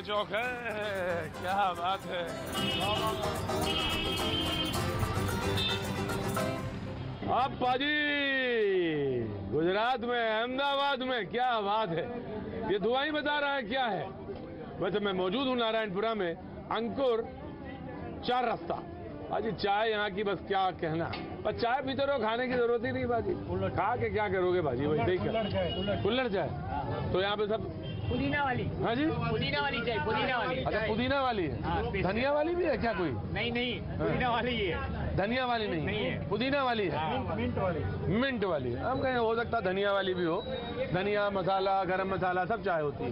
लंगर चौक है, क्या बात है। अब पाजी गुजरात में, अहमदाबाद में, क्या बात है। ये दुआ ही बता रहा है क्या है। वैसे मैं मौजूद हूँ नारायणपुरा में, अंकुर चार रास्ता। बाजी चाय यहाँ की बस क्या कहना, पर चाय पीते रहो, खाने की जरूरत ही नहीं बाजी। खा के क्या करोगे बाजी, वैसे ही कुल्हड़ चाय। तो यहाँ पे सब पुदीना वाली। हाँ जी, पुदीना वाली चाय, पुदीना वाली। अच्छा पुदीना वाली है। धनिया वाली भी है क्या कोई? नहीं, पुदीना वाली ही है। धनिया वाली नहीं है, पुदीना वाली है। मिंट वाली। मिंट वाली। हम कहें हो सकता धनिया वाली भी हो। धनिया मसाला, गरम मसाला सब चाय होती है।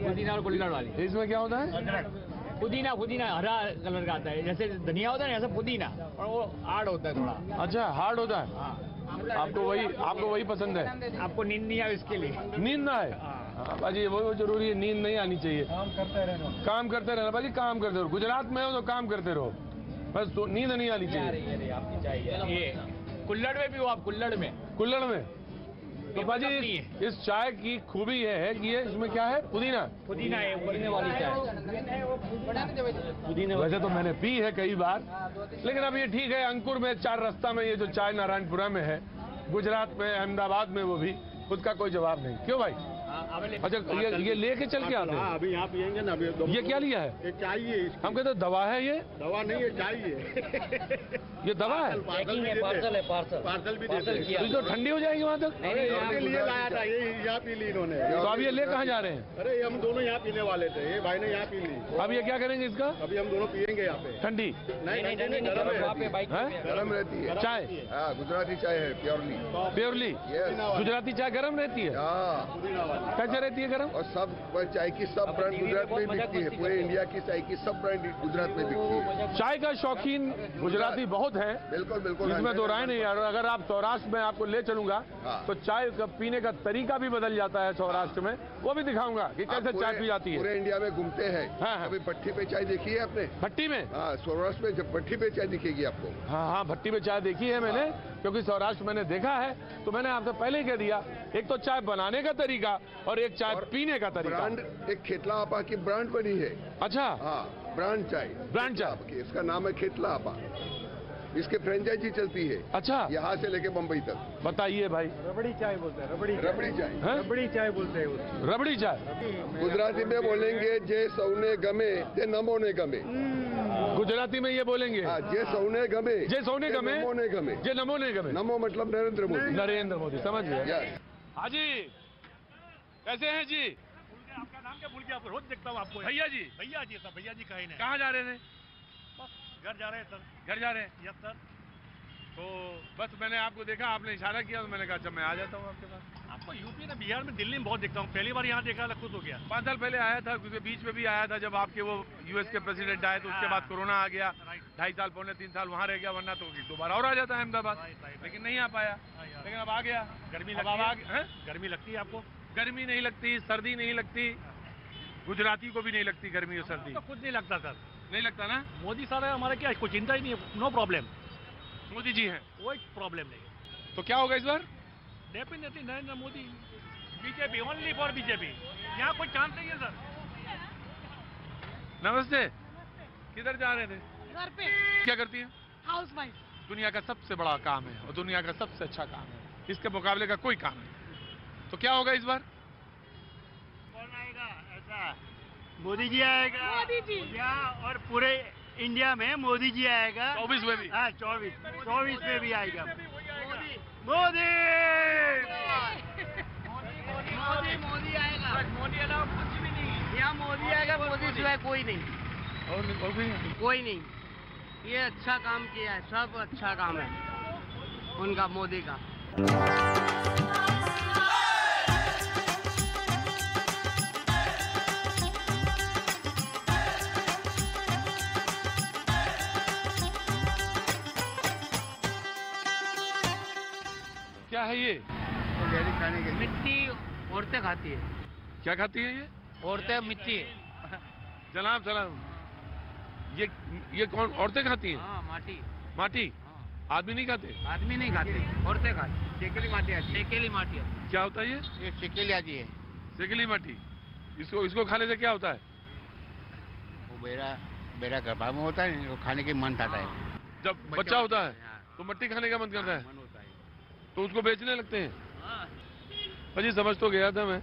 पुदीना और कुल्हड़ वाली। इसमें क्या होता है? पुदीना हरा कलर का आता है, जैसे धनिया होता है ना, ऐसा पुदीना, और वो हार्ड होता है थोड़ा। अच्छा हार्ड होता है। आपको वही पसंद है? आपको नींद नहीं आए इसके लिए। नींद ना आए? हाँ बाजी वो जरूरी है, नींद नहीं आनी चाहिए। काम करते रहना बाजी, काम करते रहो। गुजरात में हो तो काम करते रहो, बस तो नींद नहीं आनी चाहिए। आपकी चाय ये कुल्हड़ में भी हो आप, कुल्हड़ में तो बाजी इस चाय की खूबी ये है कि ये इसमें क्या है? पुदीना है, उबलने वाली चाय। पुदीना वैसे तो मैंने पी है कई बार, लेकिन अब ये ठीक है। अंकुर में चार रास्ता में ये जो चाय नारायणपुरा में है, गुजरात में, अहमदाबाद में, वो भी खुद का कोई जवाब नहीं। क्यों भाई? अच्छा ये लेके चल के आते हैं? अभी यहाँ पियेंगे ना। अभी ये क्या लिया है? ये चाहिए। हम कहते दवा है ये? दवा नहीं है, चाहिए। ये दवा है? पार्सल भी देते हैं। तो ठंडी हो जाएगी वहाँ तक? अरे यहाँ लिए लाया था, ये यहाँ पी ली इन्होंने। तो अब ये ले कहाँ जा रहे हैं? अरे हम दोनों यहाँ पीने वाले थे, ये भाई ने यहाँ पी ली। अब ये क्या करेंगे इसका? अभी हम दोनों पियेंगे यहाँ पे। ठंडी नहीं, गरम रहती है चाय। गुजराती चाय है, प्योरली गुजराती चाय गरम रहती है। कैसे रहती है गरम? और सब चाय की सब ब्रांड गुजरात में बिकती है। पूरे इंडिया की चाय की सब ब्रांड गुजरात में बिकती है। चाय का शौकीन गुजराती बहुत है, बिल्कुल। इसमें दो राय नहीं है। और अगर आप सौराष्ट्र में आपको ले चलूंगा तो चाय का पीने का तरीका भी बदल जाता है सौराष्ट्र में, वो भी दिखाऊंगा कि कैसे चाय पी जाती है। पूरे इंडिया में घूमते हैं। हाँ। अभी भट्टी पे चाय देखी है आपने? भट्टी में? हाँ, सौराष्ट्र में जब भट्टी पे चाय दिखेगी आपको। हाँ, भट्टी में चाय देखी है मैंने, क्योंकि सौराष्ट्र मैंने देखा है। तो मैंने आपसे पहले ही कह दिया, एक तो चाय बनाने का तरीका और एक चाय पीने का तरीका। ब्रांड एक खेतला आपा की ब्रांड बनी है। अच्छा हाँ, ब्रांड चाय। इसका नाम है खेतला आपा। इसके फ्रेंचाइजी चलती है। अच्छा, यहाँ से लेके बम्बई तक। बताइए भाई। रबड़ी चाय बोलते हैं। रबड़ी चाय बोलते हैं। रबड़ी चाय गुजराती में बोलेंगे जे सौने गमे ते नमोने गमे। गुजराती में ये बोलेंगे? हाँ, जे सौने गमे, जे सौने गमे, नमोने गमे। जे नमोने गमे। नमो मतलब नरेंद्र मोदी। समझ गया। हाँ जी, कैसे हैं जी? आपका नाम क्या भूल गया? रोज देखता हूँ आपको। भैया जी सर, भैया जी कहीं नहीं। कहाँ जा रहे थे? घर जा रहे हैं सर। घर जा रहे हैं? Yes sir. तो बस मैंने आपको देखा, आपने इशारा किया तो मैंने कहा अच्छा मैं आ जाता हूँ आपके पास। आपको यूपी में, बिहार में, दिल्ली में बहुत देखता हूँ। पहली बार यहाँ देखा, खुश हो गया। 5 साल पहले आया था, क्योंकि बीच में भी आया था जब आपके वो यूएस के प्रेसिडेंट आए, तो उसके बाद कोरोना आ गया। 2.5 साल, 3 साल वहाँ रह गया, वरना तो 2 बार और आ जाता है अहमदाबाद, लेकिन नहीं आ पाया। लेकिन अब आ गया। गर्मी लगती है आपको? गर्मी नहीं लगती, सर्दी नहीं लगती, गुजराती को भी नहीं लगती गर्मी और सर्दी। तो कुछ नहीं लगता सर। नहीं लगता ना? मोदी साहब हमारे क्या, कोई चिंता ही नहीं है। No problem. मोदी जी हैं, कोई प्रॉब्लम नहीं। तो क्या होगा इस बार? Definitely Narendra Modi. BJP, only for BJP. यहाँ कोई चांस नहीं है सर। नमस्ते। किधर जा रहे थे? घर पे। क्या करती है? हाउसवाइफ। दुनिया का सबसे बड़ा काम है और दुनिया का सबसे अच्छा काम है, इसके मुकाबले का कोई काम नहीं। तो क्या होगा इस बार? कौन आएगा? ऐसा मोदी जी आएगा। मोदी जी। और पूरे इंडिया में मोदी जी आएगा। 24 में भी? हाँ, 24 में भी आएगा। मोदी आएगा। मोदी अलावा कुछ भी नहीं। यहाँ मोदी आएगा, मोदी सिवाय कोई नहीं। और कोई नहीं। ये अच्छा काम किया है, सब अच्छा काम है उनका, मोदी का। क्या है ये? खाने के मिट्टी औरतें खाती है। क्या खाती है ये? औरतें मिट्टी। जनाब सलाम, ये कौन औरतें खाती हैं? हाँ, माटी। माटी? आदमी नहीं खाते? आदमी नहीं खाते, औरतें खाती। टेकेली माटी आती है। टेकेली माटी क्या होता है ये? ये टेकेली आती है। सेकेली माटी। इसको खाने से क्या होता है? बेड़ा गरबा में होता है, वो खाने के मन आता है। जब बच्चा होता है तो मट्टी खाने का मन करता है, मन होता है। तो उसको बेचने लगते हैं। अजी समझ तो गया था मैं।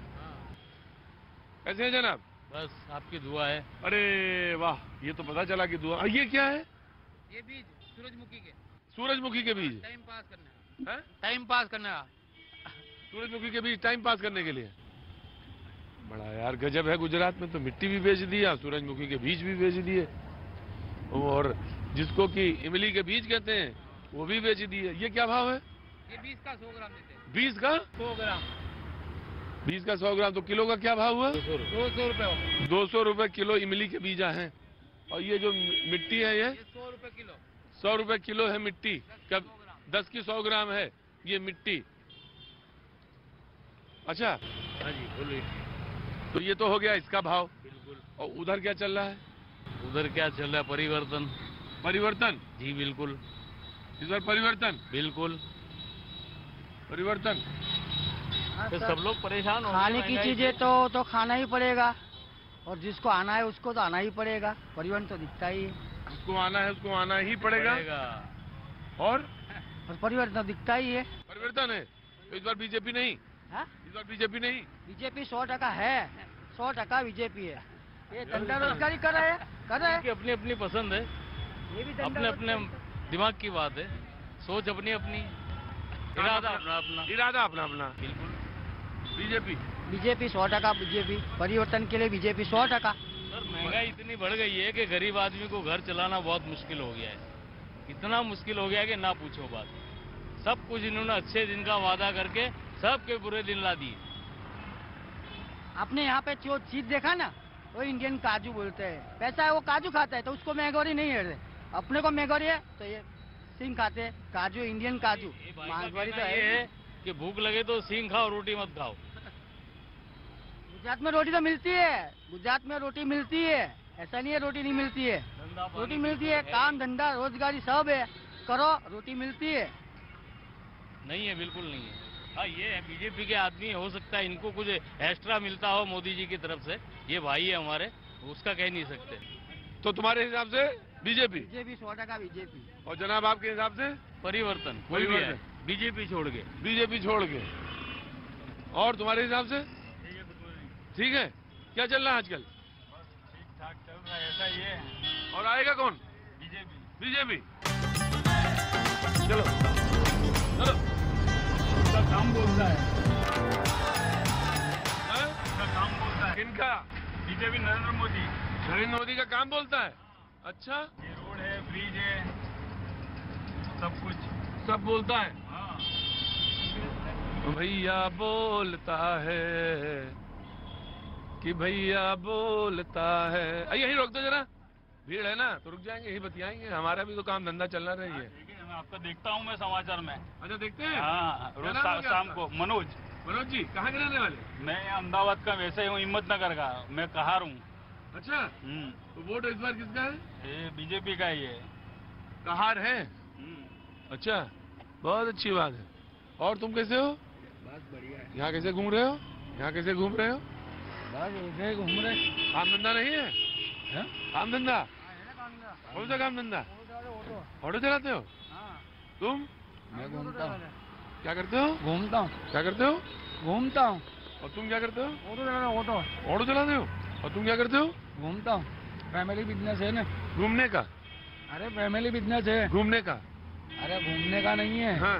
कैसे हैं जनाब? बस आपकी दुआ है। अरे वाह, ये तो पता चला कि दुआ। ये क्या है? ये बीज सूरजमुखी के। सूरजमुखी के बीज। टाइम पास करने का। हैं? टाइम पास करने का। सूरजमुखी के बीज टाइम पास करने के लिए। बड़ा यार गजब है, गुजरात में तो मिट्टी भी बेच दिया, सूरजमुखी के बीज भी बेच दिए, और जिसको कि इमली के बीज कहते हैं वो भी बेच दिए। ये क्या भाव है? ये 20 का 100 ग्राम देते हैं। 20 का 100 ग्राम। 20 का 100 ग्राम, तो किलो का क्या भाव हुआ? 200 रुपए। 200 रुपए किलो इमली के बीजा हैं। और ये जो मिट्टी है ये 100 रुपए किलो। 100 रुपए किलो है मिट्टी। कब 10 की 100 ग्राम है ये मिट्टी। अच्छा, हाँ जी बोलिए। तो ये तो हो गया इसका भाव। बिल्कुल। और उधर क्या चल रहा है? उधर क्या चल रहा है? परिवर्तन। परिवर्तन? जी बिल्कुल। इधर परिवर्तन? बिल्कुल। परिवर्तन। तो सब लोग परेशान हो। खाने की चीजें तो खाना ही पड़ेगा, और जिसको आना है उसको तो आना ही पड़ेगा। परिवर्तन तो दिखता ही है। उसको आना है उसको आना ही पड़ेगा। और परिवर्तन तो दिखता ही है। परिवर्तन है। तो इस बार बीजेपी नहीं? हाँ? इस बार बीजेपी नहीं? बीजेपी 100% है, 100% बीजेपी है। ये धंधा रोजगारी कर रहे हैं। अपनी अपनी पसंद है, ये भी अपने अपने दिमाग की बात है, सोच अपनी अपनी, इरादा अपना अपना। इरादा अपना अपना। बिल्कुल। BJP 100% BJP. परिवर्तन के लिए बीजेपी 100%। सर महंगाई इतनी बढ़ गई है कि गरीब आदमी को घर चलाना बहुत मुश्किल हो गया है। इतना मुश्किल हो गया है कि ना पूछो बात। सब कुछ इन्होंने अच्छे दिन का वादा करके सबके बुरे दिन ला दिए। आपने यहाँ पे जो चीज देखा ना, वो इंडियन काजू बोलते हैं। पैसा है वो काजू खाता है, तो उसको महंगोरी नहीं है। अपने को महंगोरी है तो ये सिंह खाते हैं, काजू, इंडियन काजू। महंगोरी तो है कि भूख लगे तो सींग खाओ, रोटी मत खाओ। गुजरात में रोटी तो मिलती है, गुजरात में रोटी मिलती है, ऐसा नहीं है रोटी नहीं मिलती है। रोटी मिलती है, काम धंधा रोजगारी सब है, करो रोटी मिलती है। नहीं है, बिल्कुल नहीं है। हाँ ये है बीजेपी के आदमी, हो सकता है इनको कुछ एक्स्ट्रा मिलता हो मोदी जी की तरफ से। ये भाई है हमारे, उसका कह नहीं सकते। तो तुम्हारे हिसाब से बीजेपी? BJP 100% BJP. और जनाब आपके हिसाब से? परिवर्तन। कोई भी है, बीजेपी छोड़ के। बीजेपी छोड़ के। और तुम्हारे हिसाब से? ठीक है। क्या चल रहा है आजकल? ठीक ठाक चल रहा है, ऐसा ही है। और आएगा कौन? बीजेपी। बीजेपी। चलो चलो। उसका काम बोलता है। हाँ? उसका काम बोलता है। किनका? बीजेपी नरेंद्र मोदी। नरेंद्र मोदी का काम बोलता है। अच्छा, ये रोड है, ब्रिज है, सब कुछ सब बोलता है। हाँ। भैया बोलता है कि भैया बोलता है। यही रोक दो जरा, भीड़ है ना, तो रुक जाएंगे, यही बतियाएंगे। हमारा भी तो काम धंधा चलना रही है। मैं आपका देखता हूँ मैं समाचार में। अच्छा देखते हैं? हाँ, रोज क्या नाम है शाम आपका? को। मनोज। मनोज जी कहाँ के रहने वाले? मैं अहमदाबाद का, वैसे ही हूँ, हिम्मतनगर का। मैं कहार हूँ। अच्छा, तो वोट इस बार किसका है? ये बीजेपी का ही है। कहार है? अच्छा, बहुत अच्छी बात है। और तुम कैसे हो? बस बढ़िया है। यहाँ कैसे घूम रहे हो? यहाँ कैसे घूम रहे हो? बस ऐसे घूम रहे। काम धंधा नहीं है? काम धंधा? कौन सा काम धंधा? ऑटो चलाते हो? तुम? मैं घूमता हूँ। क्या करते हो? घूमता हूँ। क्या करते हो? घूमता हूँ। और तुम क्या करते हो? ऑटो चलाना, ऑटो। ऑटो चलाते हो? और तुम क्या करते हो? घूमता हूँ। फैमिली बिजनेस है ना। घूमने का? अरे फैमिली बिजनेस है। घूमने का? अरे घूमने का नहीं है, हाँ।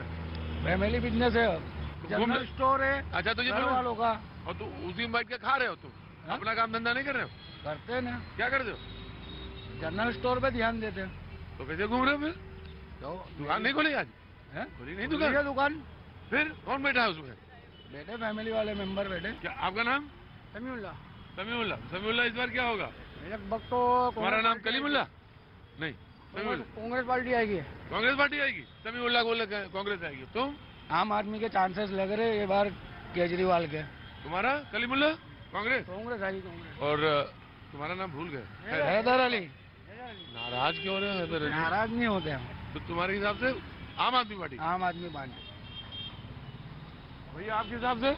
फैमिली बिजनेस है। जनरल घूमने- स्टोर है अच्छा, तो ये घर वालों का। और तुम उसी में बैठ के खा रहे हो? तुम हाँ? अपना काम धंधा नहीं कर रहे हो? करते हैं ना, क्या करते हो? जनरल स्टोर पे ध्यान देते हैं। तो कैसे घूम रहे हो फिर? तो दुकान नहीं खोली आज? हैं? खोली नहीं खुली है दुकान? दुकान। फिर कौन बैठा है उसमें? बैठे फैमिली वाले मेंबर बैठे। क्या आपका नाम? समीउल्लाह। समीउल्लाह। समीउल्लाह, इस बार क्या होगा? लगभग तो तुम्हारा नाम कलीमुल्लाह? नहीं, समीउल्लाह। कांग्रेस पार्टी आएगी। कांग्रेस पार्टी आएगी? समीउल्लाह बोले कांग्रेस आएगी। तुम? आम आदमी के चांसेस लग रहे ये बार केजरीवाल के। तुम्हारा? कलीमुल्लाह? कांग्रेस? कांग्रेस आएगी, कांग्रेस। और तुम्हारा नाम भूल गए। हैदर अली। नाराज क्यों हो रहे हो हैदर अली? नाराज नहीं होते हम। तो तुम्हारे हिसाब से आम आदमी पार्टी? आम आदमी पार्टी। भैया आपके हिसाब से?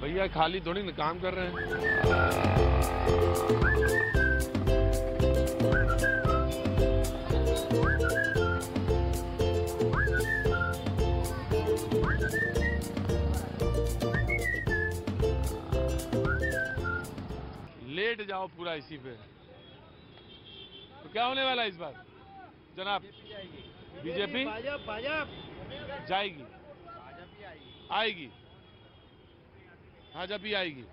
भैया खाली थोड़ी ना काम कर रहे हैं। लेट जाओ पूरा इसी पे। तो क्या होने वाला है इस बार जनाब? बीजेपी जाएगी, आएगी, भाजपा आएगी।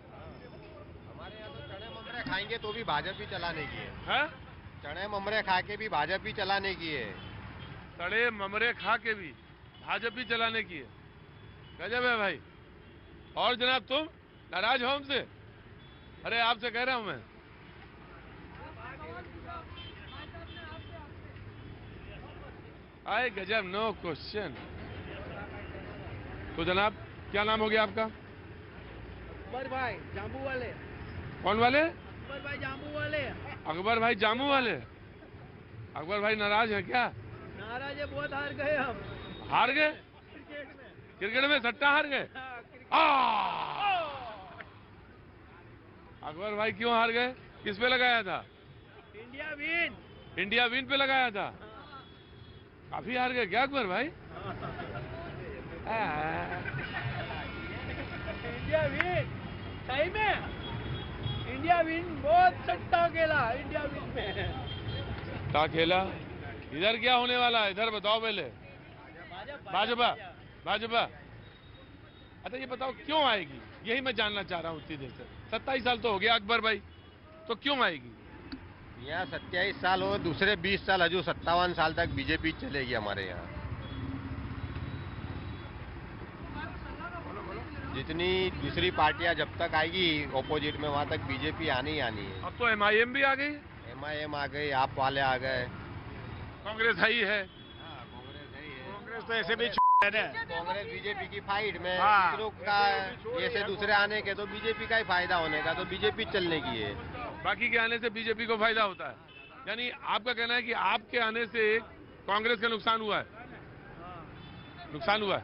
हमारे यहाँ तो चने ममरे खाएंगे तो भी भाजपा चलाने की है। हैं? चने ममरे खा के भी भाजपा चलाने की है। सड़े ममरे खा के भी भाजपा चलाने की है। गजब है भाई। और जनाब तुम नाराज हो हमसे? अरे आपसे कह रहा हूं मैं। आए गजब, नो क्वेश्चन। तो जनाब क्या नाम हो गया आपका? अकबर भाई जामू वाले। कौन वाले? अकबर भाई जामू वाले। अकबर भाई जामू वाले। अकबर भाई नाराज है क्या? नाराज है, बहुत हार गए हम हार गए क्रिकेट में, सट्टा हार गए। अकबर भाई क्यों हार गए? किस पे लगाया था? India win. इंडिया विन पे लगाया था। काफी हार गए क्या अकबर भाई? इंडिया विन सही में। इंडिया विन बहुत सट्टा खेला इंडिया विन में। क्या खेला? इधर क्या होने वाला है? इधर बताओ पहले। भाजपा, भाजपा। अच्छा ये बताओ क्यों आएगी? यही मैं जानना चाह रहा हूँ इतनी देर से। 27 साल तो हो गया अकबर भाई, तो क्यों आएगी? यहाँ 27 साल हो, दूसरे 20 साल हजू 57 साल तक बीजेपी चलेगी हमारे यहाँ। जितनी दूसरी पार्टियां जब तक आएगी ऑपोजिट में, वहाँ तक बीजेपी आनी ही आनी है। अब तो MIM भी आ गई, MIM आ गई, आप वाले आ गए, कांग्रेस है ही है। कांग्रेस तो ऐसे भी कांग्रेस बीजेपी की फाइट में, दूसरों का ऐसे दूसरे आने के तो बीजेपी का ही फायदा होने का, तो बीजेपी चलने की है। बाकी के आने से बीजेपी को फायदा होता है। यानी आपका कहना है कि आपके आने से कांग्रेस का नुकसान हुआ है? नुकसान हुआ है।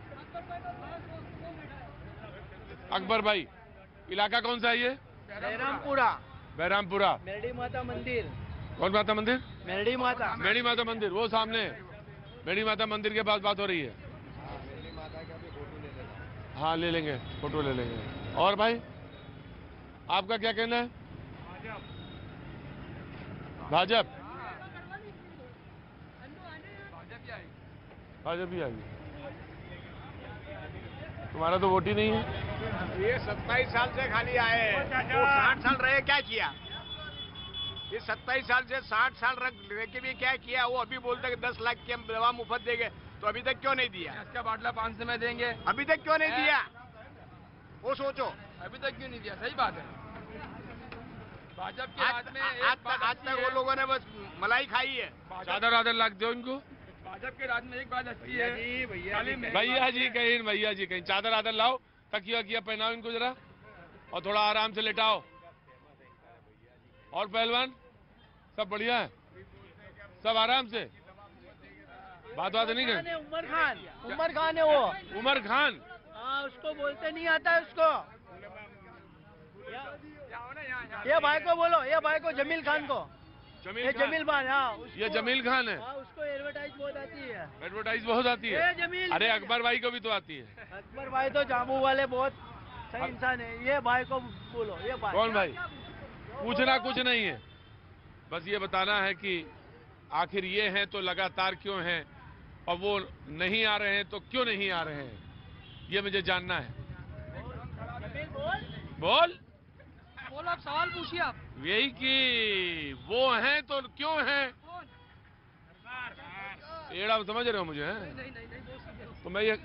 अकबर भाई इलाका कौन सा है ये? बहरामपुरा। बहरामपुरा। मेरडी माता मंदिर। कौन माता मंदिर? मेरडी माता। मेरी माता मंदिर वो सामने, मेरी माता मंदिर के पास बात हो रही है। हाँ ले लेंगे, फोटो ले लेंगे। और भाई आपका क्या कहना है? भाजपा भाजपा आएगी। तुम्हारा तो वोट ही नहीं है। ये 27 साल से खाली आए हैं, 60 साल रहे क्या किया? ये 27 साल से 60 साल रह के भी क्या किया? वो अभी बोलते कि 10 लाख की हम दवा मुफ्त देंगे, तो अभी तक क्यों नहीं दिया? इसका बाटला 500 में देंगे, अभी तक क्यों नहीं दिया? वो सोचो, अभी तक क्यों नहीं दिया? सही बात है। भाजपा के आज राज में तक वो लोगों ने बस मलाई खाई है। चादर वादर लाग दो इनको। भाजपा के राज में एक बात अच्छी है, भैया जी कहीं चादर आदर लाओ, तकिया किया पहनाओ इनको जरा, और थोड़ा आराम से लेटाओ। और पहलवान सब बढ़िया है? सब आराम से? बात नहीं कर। उमर खान है वो। उमर खान? हाँ, उसको बोलते नहीं आता है उसको। ये भाई को बोलो, ये भाई को जमील खान को। ये जमील खान। हाँ ये जमील खान है। हाँ, उसको एडवर्टाइज बहुत आती है। एडवर्टाइज बहुत आती है। जमील। अरे अकबर भाई को भी तो आती है। अकबर भाई तो जामू वाले बहुत सही इंसान है। ये भाई को बोलो, ये भाई। कौन भाई? पूछना कुछ नहीं है, बस ये बताना है कि आखिर ये हैं तो लगातार क्यों हैं, और वो नहीं आ रहे हैं तो क्यों नहीं आ रहे हैं, ये मुझे जानना है। बोल आप सवाल पूछिए आप। यही कि वो हैं तो क्यों हैं? एड़ा समझ रहे हो मुझे? तो मैं ये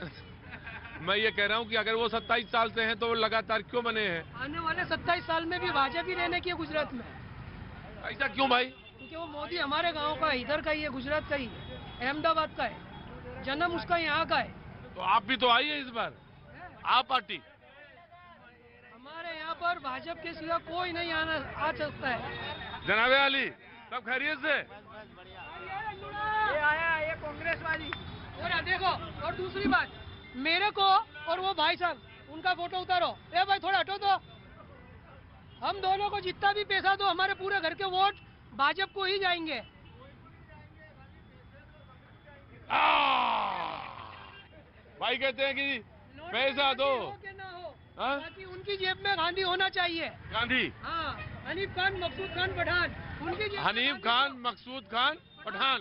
कह रहा हूँ कि अगर वो 27 साल से हैं तो वो लगातार क्यों बने हैं? आने वाले 27 साल में भी भाजपा ही रहने की है गुजरात में। ऐसा क्यों भाई? क्योंकि वो मोदी हमारे गांव का, इधर का ही है, गुजरात का ही, अहमदाबाद का है, जन्म उसका यहाँ का है। तो आप भी तो आइए इस बार, आप पार्टी। हमारे यहाँ पर भाजपा के सिवा कोई नहीं आ सकता है। जनाबे अली सब खैरियत से? ये आया, ये कांग्रेस वाली। और देखो, और दूसरी बात, मेरे को और वो भाई साहब उनका फोटो उतारो। ए भाई थोड़ा हटो तो। हम दोनों को जितना भी पैसा दो, हमारे पूरे घर के वोट भाजपा को ही जाएंगे। भाई कहते हैं कि पैसा दो ना हो, हाँ? ताकि उनकी जेब में गांधी होना चाहिए। गांधी, हाँ, हनीफ खान, मकसूद खान पठान, उनकी जेब में हनीफ खान, मकसूद खान पठान।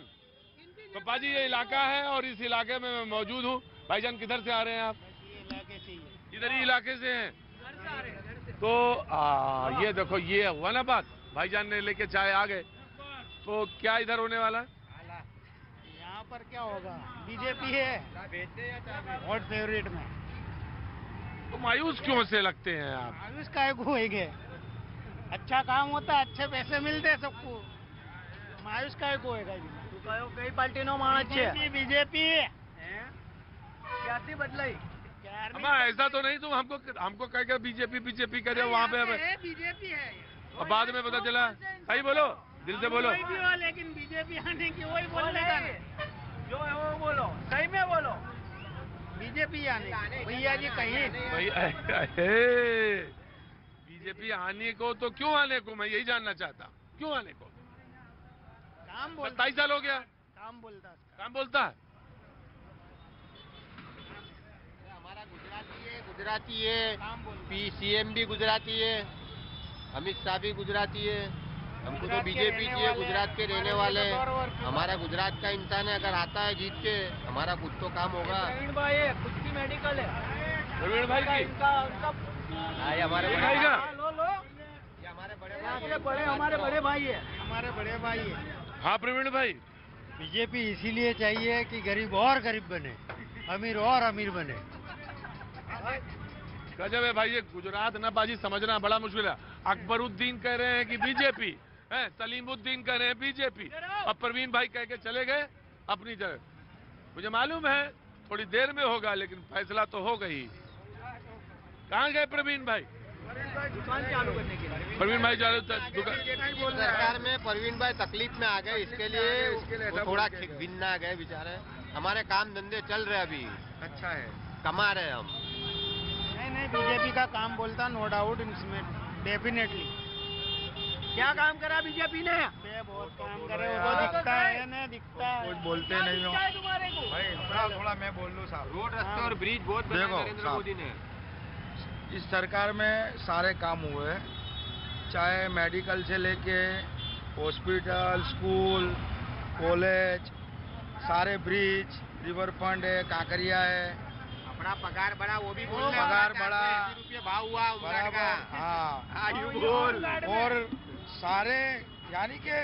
तो पाजी ये इलाका है और इस इलाके में मैं मौजूद हूँ। भाईजान किधर से आ रहे हैं आप? इधर ही इलाके से हैं। तो ये देखो, ये हुआ ना बात, भाईजान ने लेके चाय आ गए। तो क्या इधर होने वाला है? यहाँ पर क्या होगा, बीजेपी है वोट फेवरेट में। तो मायूस क्यों से लगते हैं आप? मायूस काहे को होएंगे, अच्छा काम होता है, अच्छे पैसे मिलते हैं सबको, मायूस काहे को होएगा। कई पार्टी नो मानस छे, बीजेपी क्याथी बदलाई। ऐसा तो नहीं, तुम हमको कह के बीजेपी करे वहाँ पे बीजेपी है और बाद में पता चला। सही बोलो, दिल से बोलो। लेकिन बीजेपी आने की वही बोलने का जो है वो बोलो, सही में बोलो। बीजेपी आने भैया जी कहीं बीजेपी आने को, तो क्यों आने को, मैं यही जानना चाहता हूँ, क्यों आने को? काम बोलता, 27 साल हो गया, काम बोलता, काम बोलता है। हमारा गुजराती है, सीएम भी गुजराती है, अमित शाह भी गुजराती है। हमको तो बीजेपी चाहिए, गुजरात के रहने वाले, हमारा गुजरात का इंसान है। अगर आता है जीत के, हमारा कुछ तो काम होगा। प्रवीण भाई है, खुद की मेडिकल है। प्रवीण भाई की हमारे भाई का, ये हमारे बड़े हमारे बड़े भाई है, हमारे बड़े भाई है। हाँ प्रवीण भाई, बीजेपी इसीलिए चाहिए कि गरीब और गरीब बने, अमीर और अमीर बने। गजब है भाई, ये गुजरात ना बाजी समझना बड़ा मुश्किल है। अकबरुद्दीन कह रहे हैं कि बीजेपी है, सलीमुद्दीन कह रहे हैं बीजेपी, अब प्रवीण भाई कह के चले गए अपनी जगह। मुझे मालूम है थोड़ी देर में होगा, लेकिन फैसला तो हो गई। कहाँ गए प्रवीण भाई? दुकान चालू करने के लिए। प्रवीण भाई चालू दुकान। सरकार में प्रवीण भाई तकलीफ में आ गए, इसके लिए वो थोड़ा भिन्न आ गए बेचारे। हमारे काम धंधे चल रहे अभी, अच्छा है, कमा रहे हम। नहीं बीजेपी का काम बोलता, नो डाउट, इसमें डेफिनेटली। क्या काम करा बीजेपी ने? बहुत काम करे, वो दिखता है ना, दिखता है, कुछ बोलते नहीं हो तुम्हारे को भाई। थोड़ा मैं बोल लूँ साहब, रोड, रास्ते और ब्रिज बहुत बनाए नरेंद्र मोदी ने। इस सरकार में सारे काम हुए, चाहे मेडिकल से लेके हॉस्पिटल, स्कूल, कॉलेज, सारे ब्रिज, रिवर फ्रंट है, काकरिया है। अपना पगार बढ़ा, वो भी बोल पगार बढ़ा, ₹80 भाव हुआ होमगार्ड का। हाँ, यू बोल। और सारे यानी कि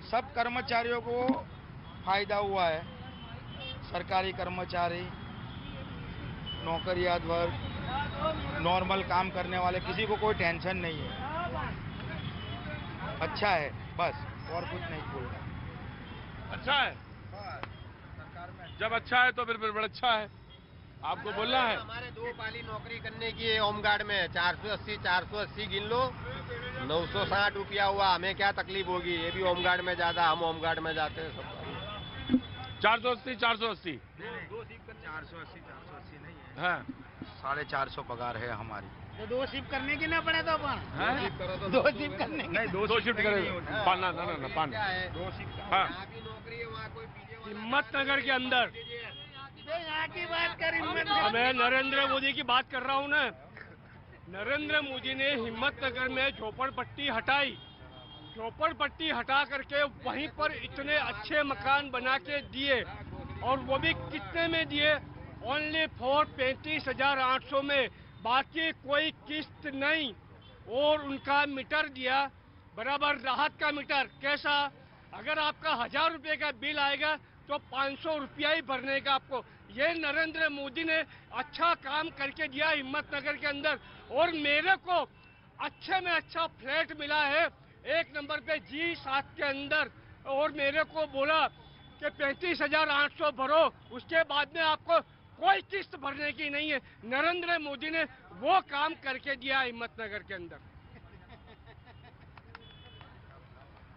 सब कर्मचारियों को फायदा हुआ है। सरकारी कर्मचारी, नौकरियात वर्ग, नॉर्मल काम करने वाले, किसी को कोई टेंशन नहीं है। अच्छा है, बस और कुछ नहीं बोलना। अच्छा है, जब अच्छा है तो फिर बड़ा अच्छा है, आपको बोलना है। हमारे 2 पाली नौकरी करने की है होमगार्ड में, 480 गिन लो, 960 रुपया हुआ। हमें क्या तकलीफ होगी, ये भी होमगार्ड में ज्यादा, हम होमगार्ड में जाते हैं सब। 480 480 नहीं है, हाँ, 450 पगार है हमारी। तो 2 शिफ्ट करने की ना पड़े तो अपन 2 शिफ्ट करने की, नहीं 2 शिफ्ट करेगा, पाना ना पाना। 2 शिफ्ट। हाँ, यहाँ भी नौकरी है, वहाँ कोई हिम्मतनगर के अंदर यहाँ की बात कर, मैं नरेंद्र मोदी की बात कर रहा हूँ ना। नरेंद्र मोदी ने हिम्मतनगर में झोपड़पट्टी हटाई, झोपड़पट्टी हटा करके वहीं पर इतने अच्छे मकान बना के दिए, और वो भी कितने में दिए? ओनली फॉर 35,800 में, बाकी कोई किस्त नहीं। और उनका मीटर दिया बराबर राहत का मीटर। कैसा? अगर आपका 1000 रुपये का बिल आएगा तो 500 रुपया ही भरने का आपको। ये नरेंद्र मोदी ने अच्छा काम करके दिया हिम्मतनगर के अंदर। और मेरे को अच्छे में अच्छा फ्लैट मिला है 1 नंबर पे G7 के अंदर, और मेरे को बोला कि 35,800 भरो, उसके बाद में आपको कोई किस्त भरने की नहीं है। नरेंद्र मोदी ने वो काम करके दिया हिम्मतनगर के अंदर।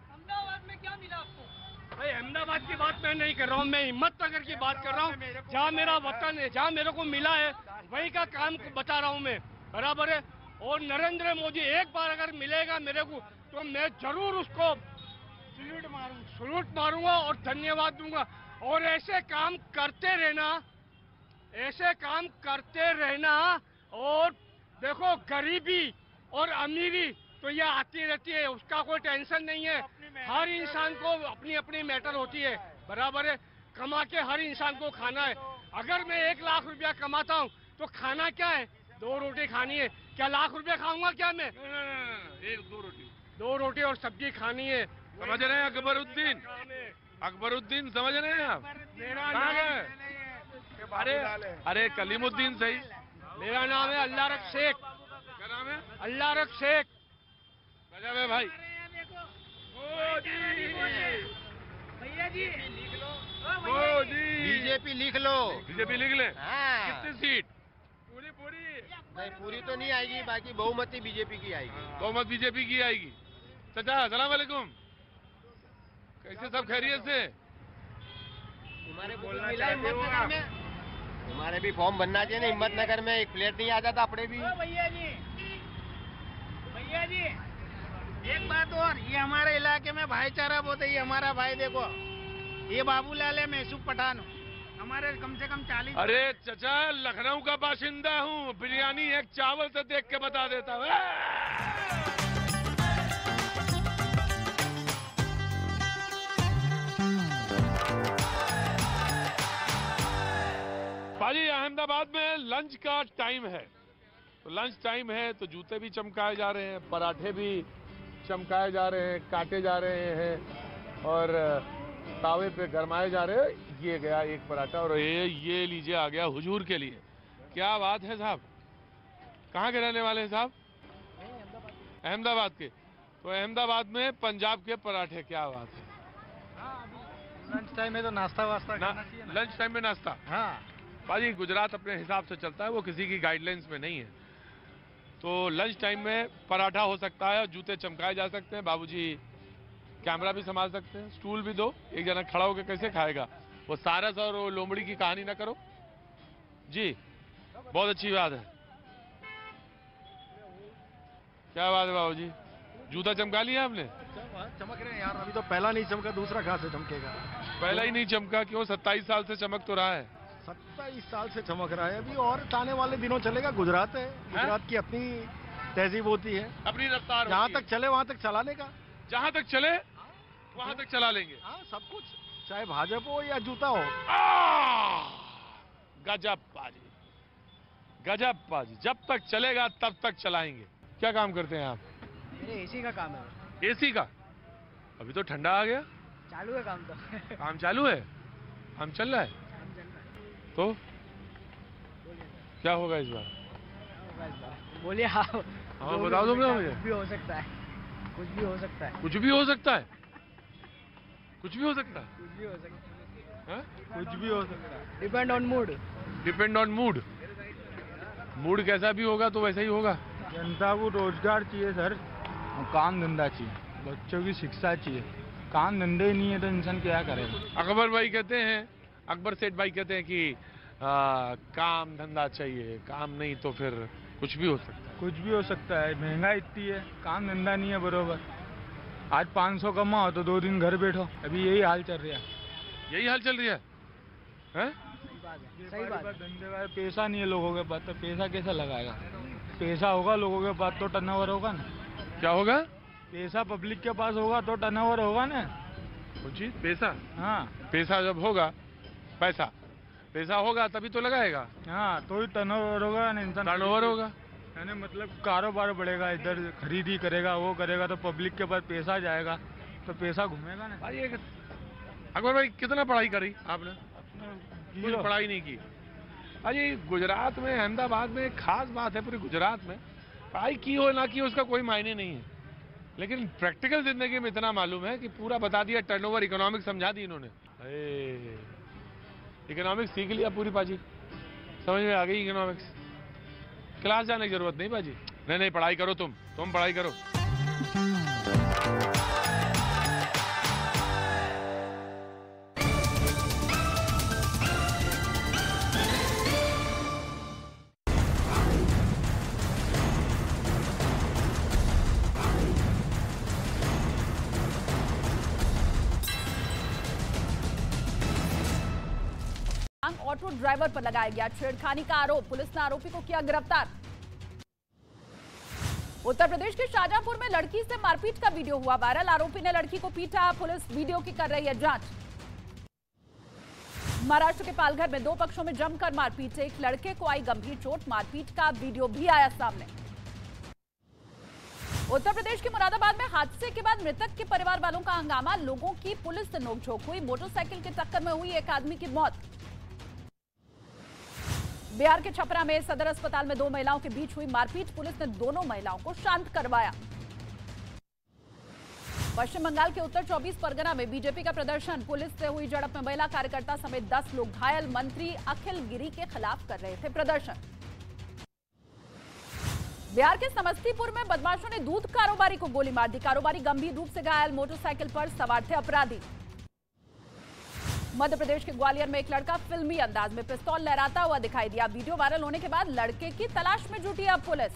अहमदाबाद में क्या मिला आपको? भाई अहमदाबाद की बात मैं नहीं कर रहा हूँ, मैं हिम्मतनगर की बात कर रहा हूँ, जहाँ मेरा वतन है, जहाँ मेरे को मिला है, वही का काम बता रहा हूँ मैं, बराबर है। और नरेंद्र मोदी एक बार अगर मिलेगा मेरे को, तो मैं जरूर उसको सलूट मारूंगा और धन्यवाद दूंगा। और ऐसे काम करते रहना। और देखो, गरीबी और अमीरी तो ये आती रहती है, उसका कोई टेंशन नहीं है। हर इंसान को अपनी अपनी मैटर होती है, बराबर है। कमा के हर इंसान को खाना है। अगर मैं 1 लाख रुपया कमाता हूँ तो खाना क्या है? 2 रोटी खानी है। क्या लाख रुपया खाऊंगा क्या मैं? 2 रोटी और सब्जी खानी है। समझ रहे हैं अकबरुद्दीन? अकबरुद्दीन समझ रहे हैं आप? मेरा नाम है, अरे कलीमुद्दीन सही। मेरा नाम है अल्लाह रख शेख। क्या नाम है? अल्लाह रख शेख। गजब है भाई। भैया जी बीजेपी लिख लो। बीजेपी लिख ले। हाँ। कितनी सीट? नहीं, पूरी तो नहीं आएगी, बाकी बहुमती बीजेपी की आएगी। बहुमत बीजेपी की आएगी। चाचा अस्सलाम वालेकुम, कैसे सब खैरियत से? तुम्हारे को मिला हिम्मतनगर में? तुम्हारे भी फॉर्म बनना चाहिए ना हिम्मतनगर में। एक प्लेट नहीं आ जाता अपने भी। भैया जी एक बात और, ये हमारे इलाके में भाईचारा बहुत है। ये हमारा भाई देखो, ये बाबूलाल है, मैसूब पठान, हमारे कम से कम 40। अरे चाचा, लखनऊ का बाशिंदा हूँ, बिरयानी एक चावल से देख के बता देता हूँ। भाजी, अहमदाबाद में लंच का टाइम है, तो लंच टाइम है तो जूते भी चमकाए जा रहे हैं, पराठे भी चमकाए जा रहे हैं, काटे जा रहे हैं और तावे पे गरमाए जा रहे हैं। ये गया एक पराठा और ये लीजिए आ गया हुजूर के लिए। क्या बात है साहब, कहाँ के रहने वाले हैं साहब? अहमदाबाद के। तो अहमदाबाद में पंजाब के पराठे, क्या बात है। लंच टाइम में तो नाश्ता वास्ता करना चाहिए ना। लंच टाइम में नाश्ता। हाँ भाजी, गुजरात अपने हिसाब से चलता है, वो किसी की गाइडलाइंस में नहीं है। तो लंच टाइम में पराठा हो सकता है, जूते चमकाए जा सकते हैं। बाबूजी कैमरा भी संभाल सकते हैं, स्टूल भी दो। एक जना खड़ा होकर कैसे खाएगा? वो सारस और वो लोमड़ी की कहानी ना करो जी। बहुत अच्छी बात है, क्या बात है बाबूजी। जूता चमका लिया आपने? चमक रहे हैं यार, अभी तो पहला नहीं चमका, दूसरा कहाँ से चमकेगा? पहला ही नहीं चमका क्यों? 27 साल से चमक तो रहा है। 27 साल से चमक रहा है, अभी और आने वाले दिनों चलेगा। गुजरात है, गुजरात की अपनी तहजीब होती है, अपनी रफ्तार। जहाँ तक चले वहाँ तक चला लेगा। जहाँ तक चले वहाँ तक चला लेंगे। हाँ, सब कुछ, चाहे भाजपा हो या जूता हो। गजब बाजी, गजब बाजी। जब तक चलेगा तब तक चलाएंगे। क्या काम करते हैं आप? मेरे एसी का काम है। एसी का? अभी तो ठंडा आ गया। चालू है काम तो। काम चालू है, काम चल रहा है। तो क्या होगा इस बार? बोलिए। हाँ बताओ तुम मुझे। कुछ भी हो सकता है, कुछ भी हो सकता है, कुछ भी हो सकता है, कुछ भी हो सकता है, कुछ भी हो सकता है, कुछ भी हो सकता है। Depend on mood. Depend on mood. Mood कैसा भी होगा तो वैसा ही होगा। जनता को रोजगार चाहिए सर, काम धंधा चाहिए, बच्चों की शिक्षा चाहिए। काम धंधे ही नहीं है तो इंसान क्या करेगा? अकबर भाई कहते हैं, अकबर सेठ भाई कहते हैं कि काम धंधा चाहिए, काम नहीं तो फिर कुछ भी हो सकता है। कुछ भी हो सकता है, महंगाई इतनी है, काम धंधा नहीं है बरोबर। आज 500 कमाओ तो 2 दिन घर बैठो, अभी यही हाल चल रहा है। यही हाल चल रही है, हैं? सही बात है। धंधे का पैसा नहीं है लोगों के पास, तो पैसा कैसा लगाएगा? पैसा होगा लोगों के पास तो टर्नओवर होगा ना। क्या होगा? पैसा पब्लिक के पास होगा तो टर्नओवर होगा ना। कुछ चीज पैसा? हाँ, पैसा जब होगा, पैसा होगा तभी तो लगाएगा। हाँ, तो ही टर्नओवर होगा ना, इंसान टर्नओवर होगा, यानी मतलब कारोबार बढ़ेगा, इधर खरीदी करेगा, वो करेगा तो पब्लिक के पास पैसा जाएगा, तो पैसा घूमेगा ना। भाई अकबर भाई कितना पढ़ाई करी आपने? कुछ पढ़ाई नहीं की। अरे गुजरात में, अहमदाबाद में एक खास बात है, पूरे गुजरात में पढ़ाई की हो ना की हो उसका कोई मायने नहीं है, लेकिन प्रैक्टिकल जिंदगी में इतना मालूम है कि पूरा बता दिया। टर्नओवर, इकोनॉमिक्स समझा दी इन्होंने। इकोनॉमिक्स सीख लिया पूरी पाजी, समझ में आ गई इकोनॉमिक्स। क्लास जाने की जरूरत नहीं पाजी। नहीं पढ़ाई करो, तुम पढ़ाई करो। ऑटो ड्राइवर पर लगाया गया छेड़खानी का आरोप, पुलिस ने आरोपी को किया गिरफ्तार। उत्तर प्रदेश के शाहजहांपुर में लड़की से मारपीट का वीडियो हुआ वायरल, आरोपी ने लड़की को पीटा, पुलिस वीडियो की कर रही है जांच। महाराष्ट्र के पालघर में दो पक्षों में जमकर मारपीट, एक लड़के को आई गंभीर चोट, मारपीट का वीडियो भी आया सामने। उत्तर प्रदेश के मुरादाबाद में हादसे के बाद मृतक के परिवार वालों का हंगामा, लोगों की पुलिस से नोकझोंक हुई, मोटरसाइकिल की टक्कर में हुई एक आदमी की मौत। बिहार के छपरा में सदर अस्पताल में दो महिलाओं के बीच हुई मारपीट, पुलिस ने दोनों महिलाओं को शांत करवाया। पश्चिम बंगाल के उत्तर 24 परगना में बीजेपी का प्रदर्शन, पुलिस से हुई झड़प में महिला कार्यकर्ता समेत 10 लोग घायल, मंत्री अखिल गिरी के खिलाफ कर रहे थे प्रदर्शन। बिहार के समस्तीपुर में बदमाशों ने दूध कारोबारी को गोली मार दी, कारोबारी गंभीर रूप से घायल, मोटरसाइकिल पर सवार थे अपराधी। मध्य प्रदेश के ग्वालियर में एक लड़का फिल्मी अंदाज में पिस्तौल लहराता हुआ दिखाई दिया, वीडियो वायरल होने के बाद लड़के की तलाश में जुटी अब पुलिस।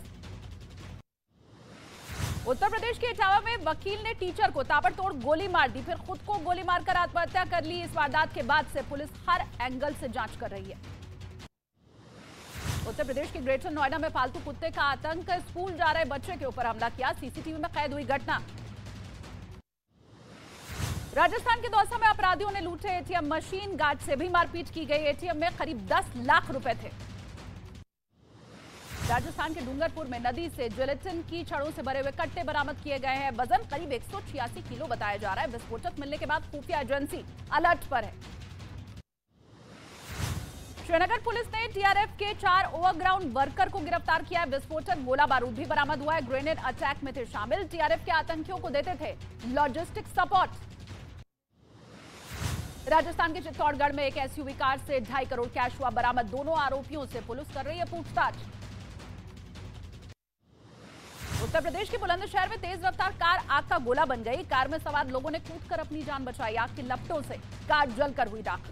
उत्तर प्रदेश के इटावा में वकील ने टीचर को ताबड़तोड़ गोली मार दी, फिर खुद को गोली मारकर आत्महत्या कर ली। इस वारदात के बाद से पुलिस हर एंगल से जांच कर रही है। उत्तर प्रदेश के ग्रेटर नोएडा में पालतू कुत्ते का आतंक, स्कूल जा रहे बच्चे के ऊपर हमला किया, सीसीटीवी में कैद हुई घटना। राजस्थान के दौसा में अपराधियों ने लूटे एटीएम मशीन, गार्ड से भी मारपीट की गई, एटीएम में करीब 10 लाख रुपए थे। राजस्थान के डूंगरपुर में नदी से जिलेटिन की छड़ों से भरे हुए कट्टे बरामद किए गए हैं, वजन करीब 186 किलो बताया जा रहा है। विस्फोटक मिलने के बाद खुफिया एजेंसी अलर्ट पर है। श्रीनगर पुलिस ने टीआरएफ के 4 ओवरग्राउंड वर्कर को गिरफ्तार किया है, विस्फोटक गोला बारूद भी बरामद हुआ है, ग्रेनेड अटैक में थे शामिल, टीआरएफ के आतंकियों को देते थे लॉजिस्टिक सपोर्ट। राजस्थान के चित्तौड़गढ़ में एक एसयूवी कार से 2.5 करोड़ कैश हुआ बरामद, दोनों आरोपियों से पुलिस कर रही है पूछताछ। उत्तर प्रदेश के बुलंदशहर में तेज रफ्तार कार आग का गोला बन गई, कार में सवार लोगों ने कूदकर अपनी जान बचाई, आग की लपटों से कार जलकर हुई राख।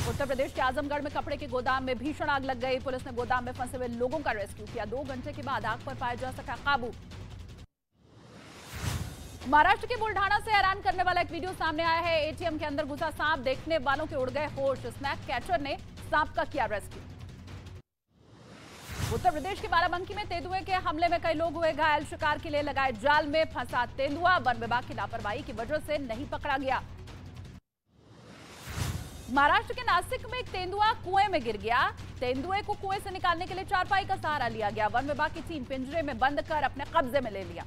उत्तर प्रदेश के आजमगढ़ में कपड़े के गोदाम में भीषण आग लग गई, पुलिस ने गोदाम में फंसे हुए लोगों का रेस्क्यू किया, 2 घंटे के बाद आग पर पाया जा सका काबू। महाराष्ट्र के बुल्ढाना से हैरान करने वाला एक वीडियो सामने आया है, एटीएम के अंदर घुसा सांप, देखने वालों के उड़ गए होश, स्नैक कैचर ने सांप का किया रेस्क्यू। उत्तर प्रदेश के बाराबंकी में तेंदुए के हमले में कई लोग हुए घायल, शिकार के लिए लगाए जाल में फंसा तेंदुआ, वन विभाग की लापरवाही की वजह से नहीं पकड़ा गया। महाराष्ट्र के नासिक में एक तेंदुआ कुएं में गिर गया, तेंदुए को कुएं से निकालने के लिए चारपाई का सहारा लिया गया, वन विभाग की टीम पिंजरे में बंद कर अपने कब्जे में ले लिया।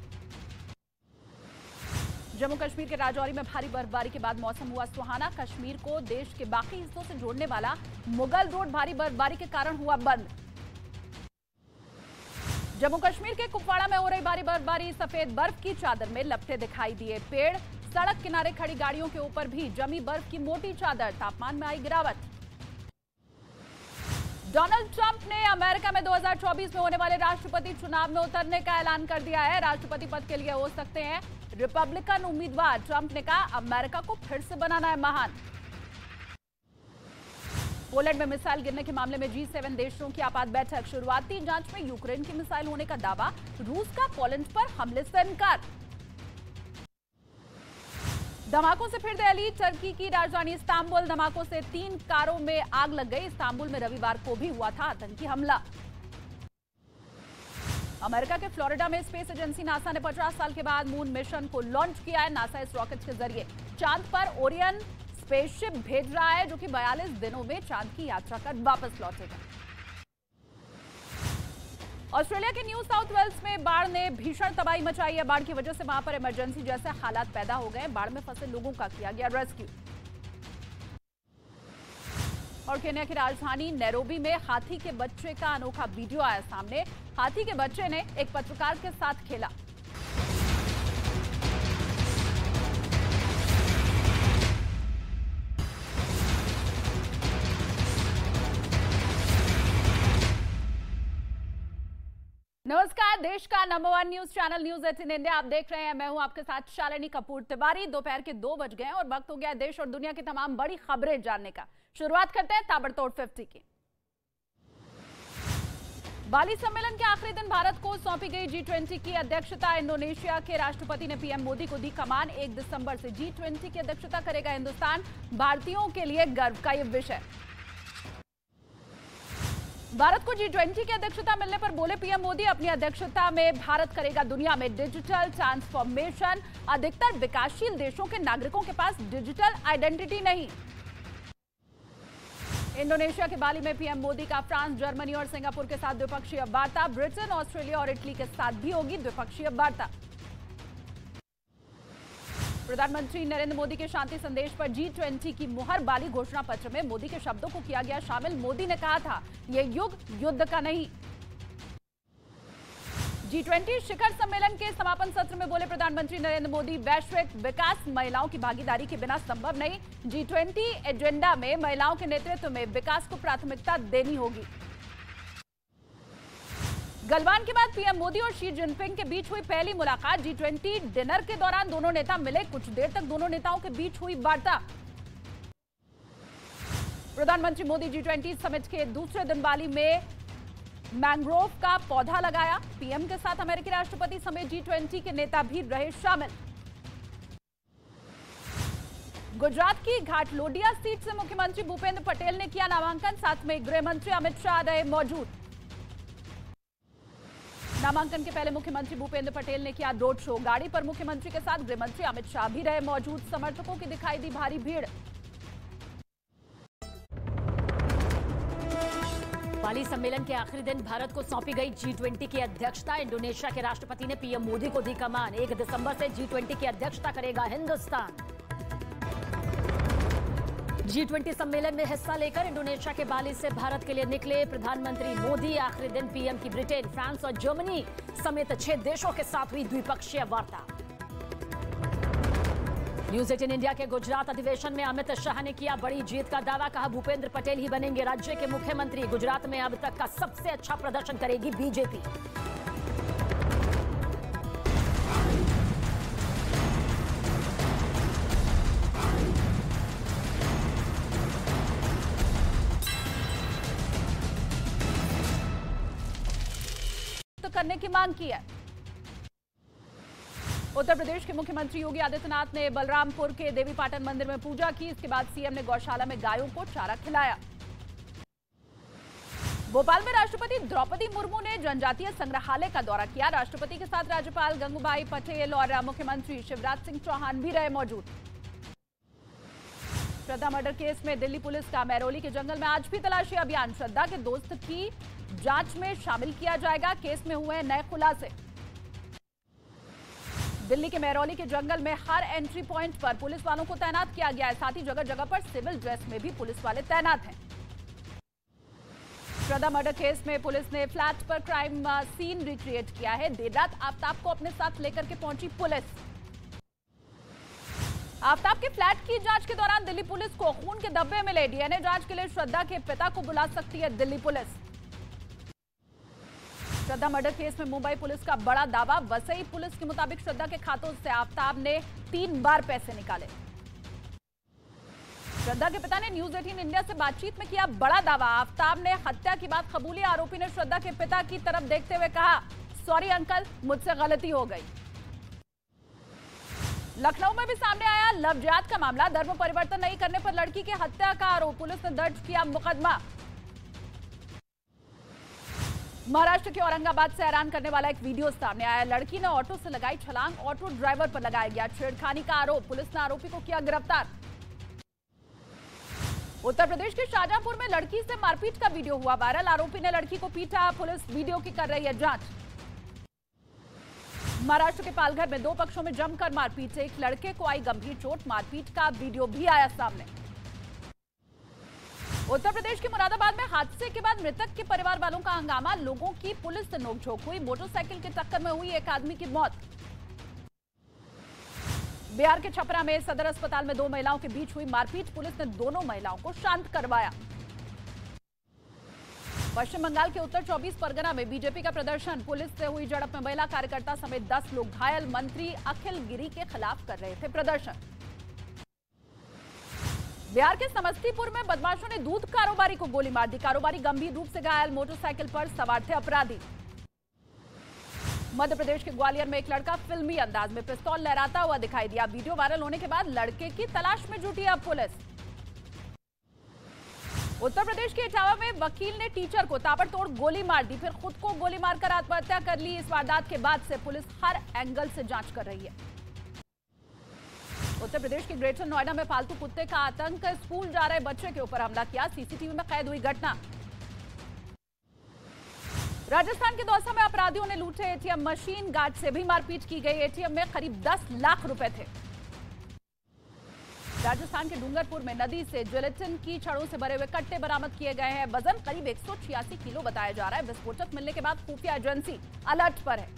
जम्मू कश्मीर के राजौरी में भारी बर्फबारी के बाद मौसम हुआ सुहाना, कश्मीर को देश के बाकी हिस्सों से जोड़ने वाला मुगल रोड भारी बर्फबारी के कारण हुआ बंद। जम्मू कश्मीर के कुपवाड़ा में हो रही भारी बर्फबारी, सफेद बर्फ की चादर में लपटे दिखाई दिए पेड़, सड़क किनारे खड़ी गाड़ियों के ऊपर भी जमी बर्फ की मोटी चादर, तापमान में आई गिरावट। डोनाल्ड ट्रंप ने अमेरिका में 2024 में होने वाले राष्ट्रपति चुनाव में उतरने का ऐलान कर दिया है, राष्ट्रपति पद के लिए हो सकते हैं रिपब्लिकन उम्मीदवार। ट्रंप ने कहा अमेरिका को फिर से बनाना है महान। पोलैंड में मिसाइल गिरने के मामले में G7 देशों की आपात बैठक, शुरुआती जांच में यूक्रेन की मिसाइल होने का दावा, रूस का पोलैंड पर हमले से इनकार। धमाकों से फिर दहली, टर्की की राजधानी इस्तांबुल, धमाकों से 3 कारों में आग लग गई, इस्तांबुल में रविवार को भी हुआ था आतंकी हमला। अमेरिका के फ्लोरिडा में स्पेस एजेंसी नासा ने 50 साल के बाद मून मिशन को लॉन्च किया है, नासा इस रॉकेट के जरिए चांद पर ओरियन स्पेसशिप भेज रहा है, जो कि 42 दिनों में चांद की यात्रा कर वापस लौटेगा। ऑस्ट्रेलिया के न्यू साउथ वेल्स में बाढ़ ने भीषण तबाही मचाई है, बाढ़ की वजह से वहां पर इमरजेंसी जैसे हालात पैदा हो गए, बाढ़ में फंसे लोगों का किया गया रेस्क्यू। और केन्या की राजधानी नैरोबी में हाथी के बच्चे का अनोखा वीडियो आया सामने, हाथी के बच्चे ने एक पत्रकार के साथ खेला। नमस्कार, देश का number 1 news channel news 18 India आप देख रहे हैं, मैं हूं आपके साथ शालिनी कपूर तिवारी। दोपहर के 2 बज गए और वक्त हो गया देश और दुनिया की तमाम बड़ी खबरें जानने का। शुरुआत करते हैं ताबड़तोड़ 50 की। बाली सम्मेलन के आखिरी दिन भारत को सौंपी गई G20 की अध्यक्षता। इंडोनेशिया के राष्ट्रपति ने पीएम मोदी को दी कमान। 1 दिसंबर से G20 की अध्यक्षता करेगा हिंदुस्तान। भारतीयों के लिए गर्व का ये विषय। भारत को G20 की अध्यक्षता मिलने पर बोले पीएम मोदी, अपनी अध्यक्षता में भारत करेगा दुनिया में डिजिटल ट्रांसफॉर्मेशन। अधिकतर विकासशील देशों के नागरिकों के पास डिजिटल आइडेंटिटी नहीं। इंडोनेशिया के बाली में पीएम मोदी का फ्रांस, जर्मनी और सिंगापुर के साथ द्विपक्षीय वार्ता। ब्रिटेन, ऑस्ट्रेलिया और इटली के साथ भी होगी द्विपक्षीय वार्ता। प्रधानमंत्री नरेंद्र मोदी के शांति संदेश पर G20 की मुहर। बाली घोषणा पत्र में मोदी के शब्दों को किया गया शामिल। मोदी ने कहा था, यह युग युद्ध का नहीं। G20 शिखर सम्मेलन के समापन सत्र में बोले प्रधानमंत्री नरेंद्र मोदी, वैश्विक विकास महिलाओं की भागीदारी के बिना संभव नहीं। G20 एजेंडा में महिलाओं के नेतृत्व में विकास को प्राथमिकता देनी होगी। गलवान के बाद पीएम मोदी और शी जिनपिंग के बीच हुई पहली मुलाकात। G20 डिनर के दौरान दोनों नेता मिले। कुछ देर तक दोनों नेताओं के बीच हुई वार्ता। प्रधानमंत्री मोदी G20 समिट के दूसरे दिन बाली में मैंग्रोव का पौधा लगाया। पीएम के साथ अमेरिकी राष्ट्रपति समेत G20 के नेता भी रहे शामिल। गुजरात की घाटलोडिया सीट से मुख्यमंत्री भूपेंद्र पटेल ने किया नामांकन। साथ में गृह मंत्री अमित शाह रहे मौजूद। नामांकन के पहले मुख्यमंत्री भूपेंद्र पटेल ने किया रोड शो। गाड़ी पर मुख्यमंत्री के साथ गृह मंत्री अमित शाह भी रहे मौजूद। समर्थकों की दिखाई दी भारी भीड़। बाली सम्मेलन के आखिरी दिन भारत को सौंपी गई G20 की अध्यक्षता। इंडोनेशिया के राष्ट्रपति ने पीएम मोदी को दी कमान। 1 दिसंबर से G20 की अध्यक्षता करेगा हिंदुस्तान। G20 सम्मेलन में हिस्सा लेकर इंडोनेशिया के बाली से भारत के लिए निकले प्रधानमंत्री मोदी। आखिरी दिन पीएम की ब्रिटेन, फ्रांस और जर्मनी समेत 6 देशों के साथ हुई द्विपक्षीय वार्ता। न्यूज 18 इंडिया के गुजरात अधिवेशन में अमित शाह ने किया बड़ी जीत का दावा। कहा, भूपेंद्र पटेल ही बनेंगे राज्य के मुख्यमंत्री। गुजरात में अब तक का सबसे अच्छा प्रदर्शन करेगी बीजेपी। तो करने की मांग की है। उत्तर प्रदेश के मुख्यमंत्री योगी आदित्यनाथ ने बलरामपुर के देवीपाटन मंदिर में पूजा की। इसके बाद सीएम ने गौशाला में गायों को चारा खिलाया। भोपाल में राष्ट्रपति द्रौपदी मुर्मू ने जनजातीय संग्रहालय का दौरा किया। राष्ट्रपति के साथ राज्यपाल गंगूबाई पटेल और मुख्यमंत्री शिवराज सिंह चौहान भी रहे मौजूद। श्रद्धा मर्डर केस में दिल्ली पुलिस का महरौली के जंगल में आज भी तलाशी अभियान। श्रद्धा के दोस्त की जांच में शामिल किया जाएगा। केस में हुए नए खुलासे। दिल्ली के महरौली के जंगल में हर एंट्री पॉइंट पर पुलिस वालों को तैनात किया गया है। साथ ही जगह जगह पर सिविल ड्रेस में भी पुलिस वाले तैनात हैं। श्रद्धा मर्डर केस में पुलिस ने फ्लैट पर क्राइम सीन रिक्रिएट किया है। देर रात आफ्ताब को अपने साथ लेकर के पहुंची पुलिस। आफ्ताब के फ्लैट की जांच के दौरान दिल्ली पुलिस को खून के धब्बे मिले। डीएनए जांच के लिए श्रद्धा के पिता को बुला सकती है दिल्ली पुलिस। श्रद्धा मर्डर केस में मुंबई पुलिस का बड़ा दावा। वसई पुलिस के मुताबिक श्रद्धा के खातों से आफ्ताब ने 3 बार पैसे निकाले। श्रद्धा के पिता ने न्यूज 18 इंडिया से बातचीत में किया बड़ा दावा। आफ्ताब ने हत्या की बात कबूली। आरोपी ने श्रद्धा के पिता की तरफ देखते हुए कहा, सॉरी अंकल, मुझसे गलती हो गई। लखनऊ में भी सामने आया लव जिहाद का मामला। धर्म परिवर्तन नहीं करने पर लड़की की हत्या का आरोप। पुलिस ने दर्ज किया मुकदमा। महाराष्ट्र के औरंगाबाद से हैरान करने वाला एक वीडियो सामने आया। लड़की ने ऑटो से लगाई छलांग। ऑटो ड्राइवर पर लगाया गया छेड़खानी का आरोप। पुलिस ने आरोपी को किया गिरफ्तार। उत्तर प्रदेश के शाहजहांपुर में लड़की से मारपीट का वीडियो हुआ वायरल। आरोपी ने लड़की को पीटा। पुलिस वीडियो की कर रही है जांच। महाराष्ट्र के पालघर में 2 पक्षों में जमकर मारपीट। एक लड़के को आई गंभीर चोट। मारपीट का वीडियो भी आया सामने। उत्तर प्रदेश के मुरादाबाद में हादसे के बाद मृतक के परिवार वालों का हंगामा। लोगों की पुलिस से नोकझोंक हुई। मोटरसाइकिल की टक्कर में हुई एक आदमी की मौत। बिहार के छपरा में सदर अस्पताल में 2 महिलाओं के बीच हुई मारपीट। पुलिस ने दोनों महिलाओं को शांत करवाया। पश्चिम बंगाल के उत्तर 24 परगना में बीजेपी का प्रदर्शन। पुलिस से हुई झड़प में महिला कार्यकर्ता समेत 10 लोग घायल। मंत्री अखिल गिरी के खिलाफ कर रहे थे प्रदर्शन। बिहार के समस्तीपुर में बदमाशों ने दूध कारोबारी को गोली मार दी। कारोबारी गंभीर रूप से घायल, मोटरसाइकिल पर सवार थे अपराधी। मध्य प्रदेश के ग्वालियर में एक लड़का फिल्मी अंदाज में पिस्तौल लहराता हुआ दिखाई दिया। वीडियो वायरल होने के बाद लड़के की तलाश में जुटी अब पुलिस। उत्तर प्रदेश के इटावा में वकील ने टीचर को ताबड़तोड़ गोली मार दी, फिर खुद को गोली मारकर आत्महत्या कर ली। इस वारदात के बाद से पुलिस हर एंगल से जांच कर रही है। उत्तर प्रदेश के ग्रेटर नोएडा में पालतू कुत्ते का आतंक, स्कूल जा रहे बच्चे के ऊपर हमला किया। सीसीटीवी में कैद हुई घटना। राजस्थान के दौसा में अपराधियों ने लूटे एटीएम मशीन, गार्ड से भी मारपीट की गई। एटीएम में करीब 10 लाख रुपए थे। राजस्थान के डूंगरपुर में नदी से जिलेटिन की छड़ों से भरे हुए कट्टे बरामद किए गए हैं। वजन करीब 186 किलो बताया जा रहा है। विस्फोटक मिलने के बाद खुफिया एजेंसी अलर्ट पर है।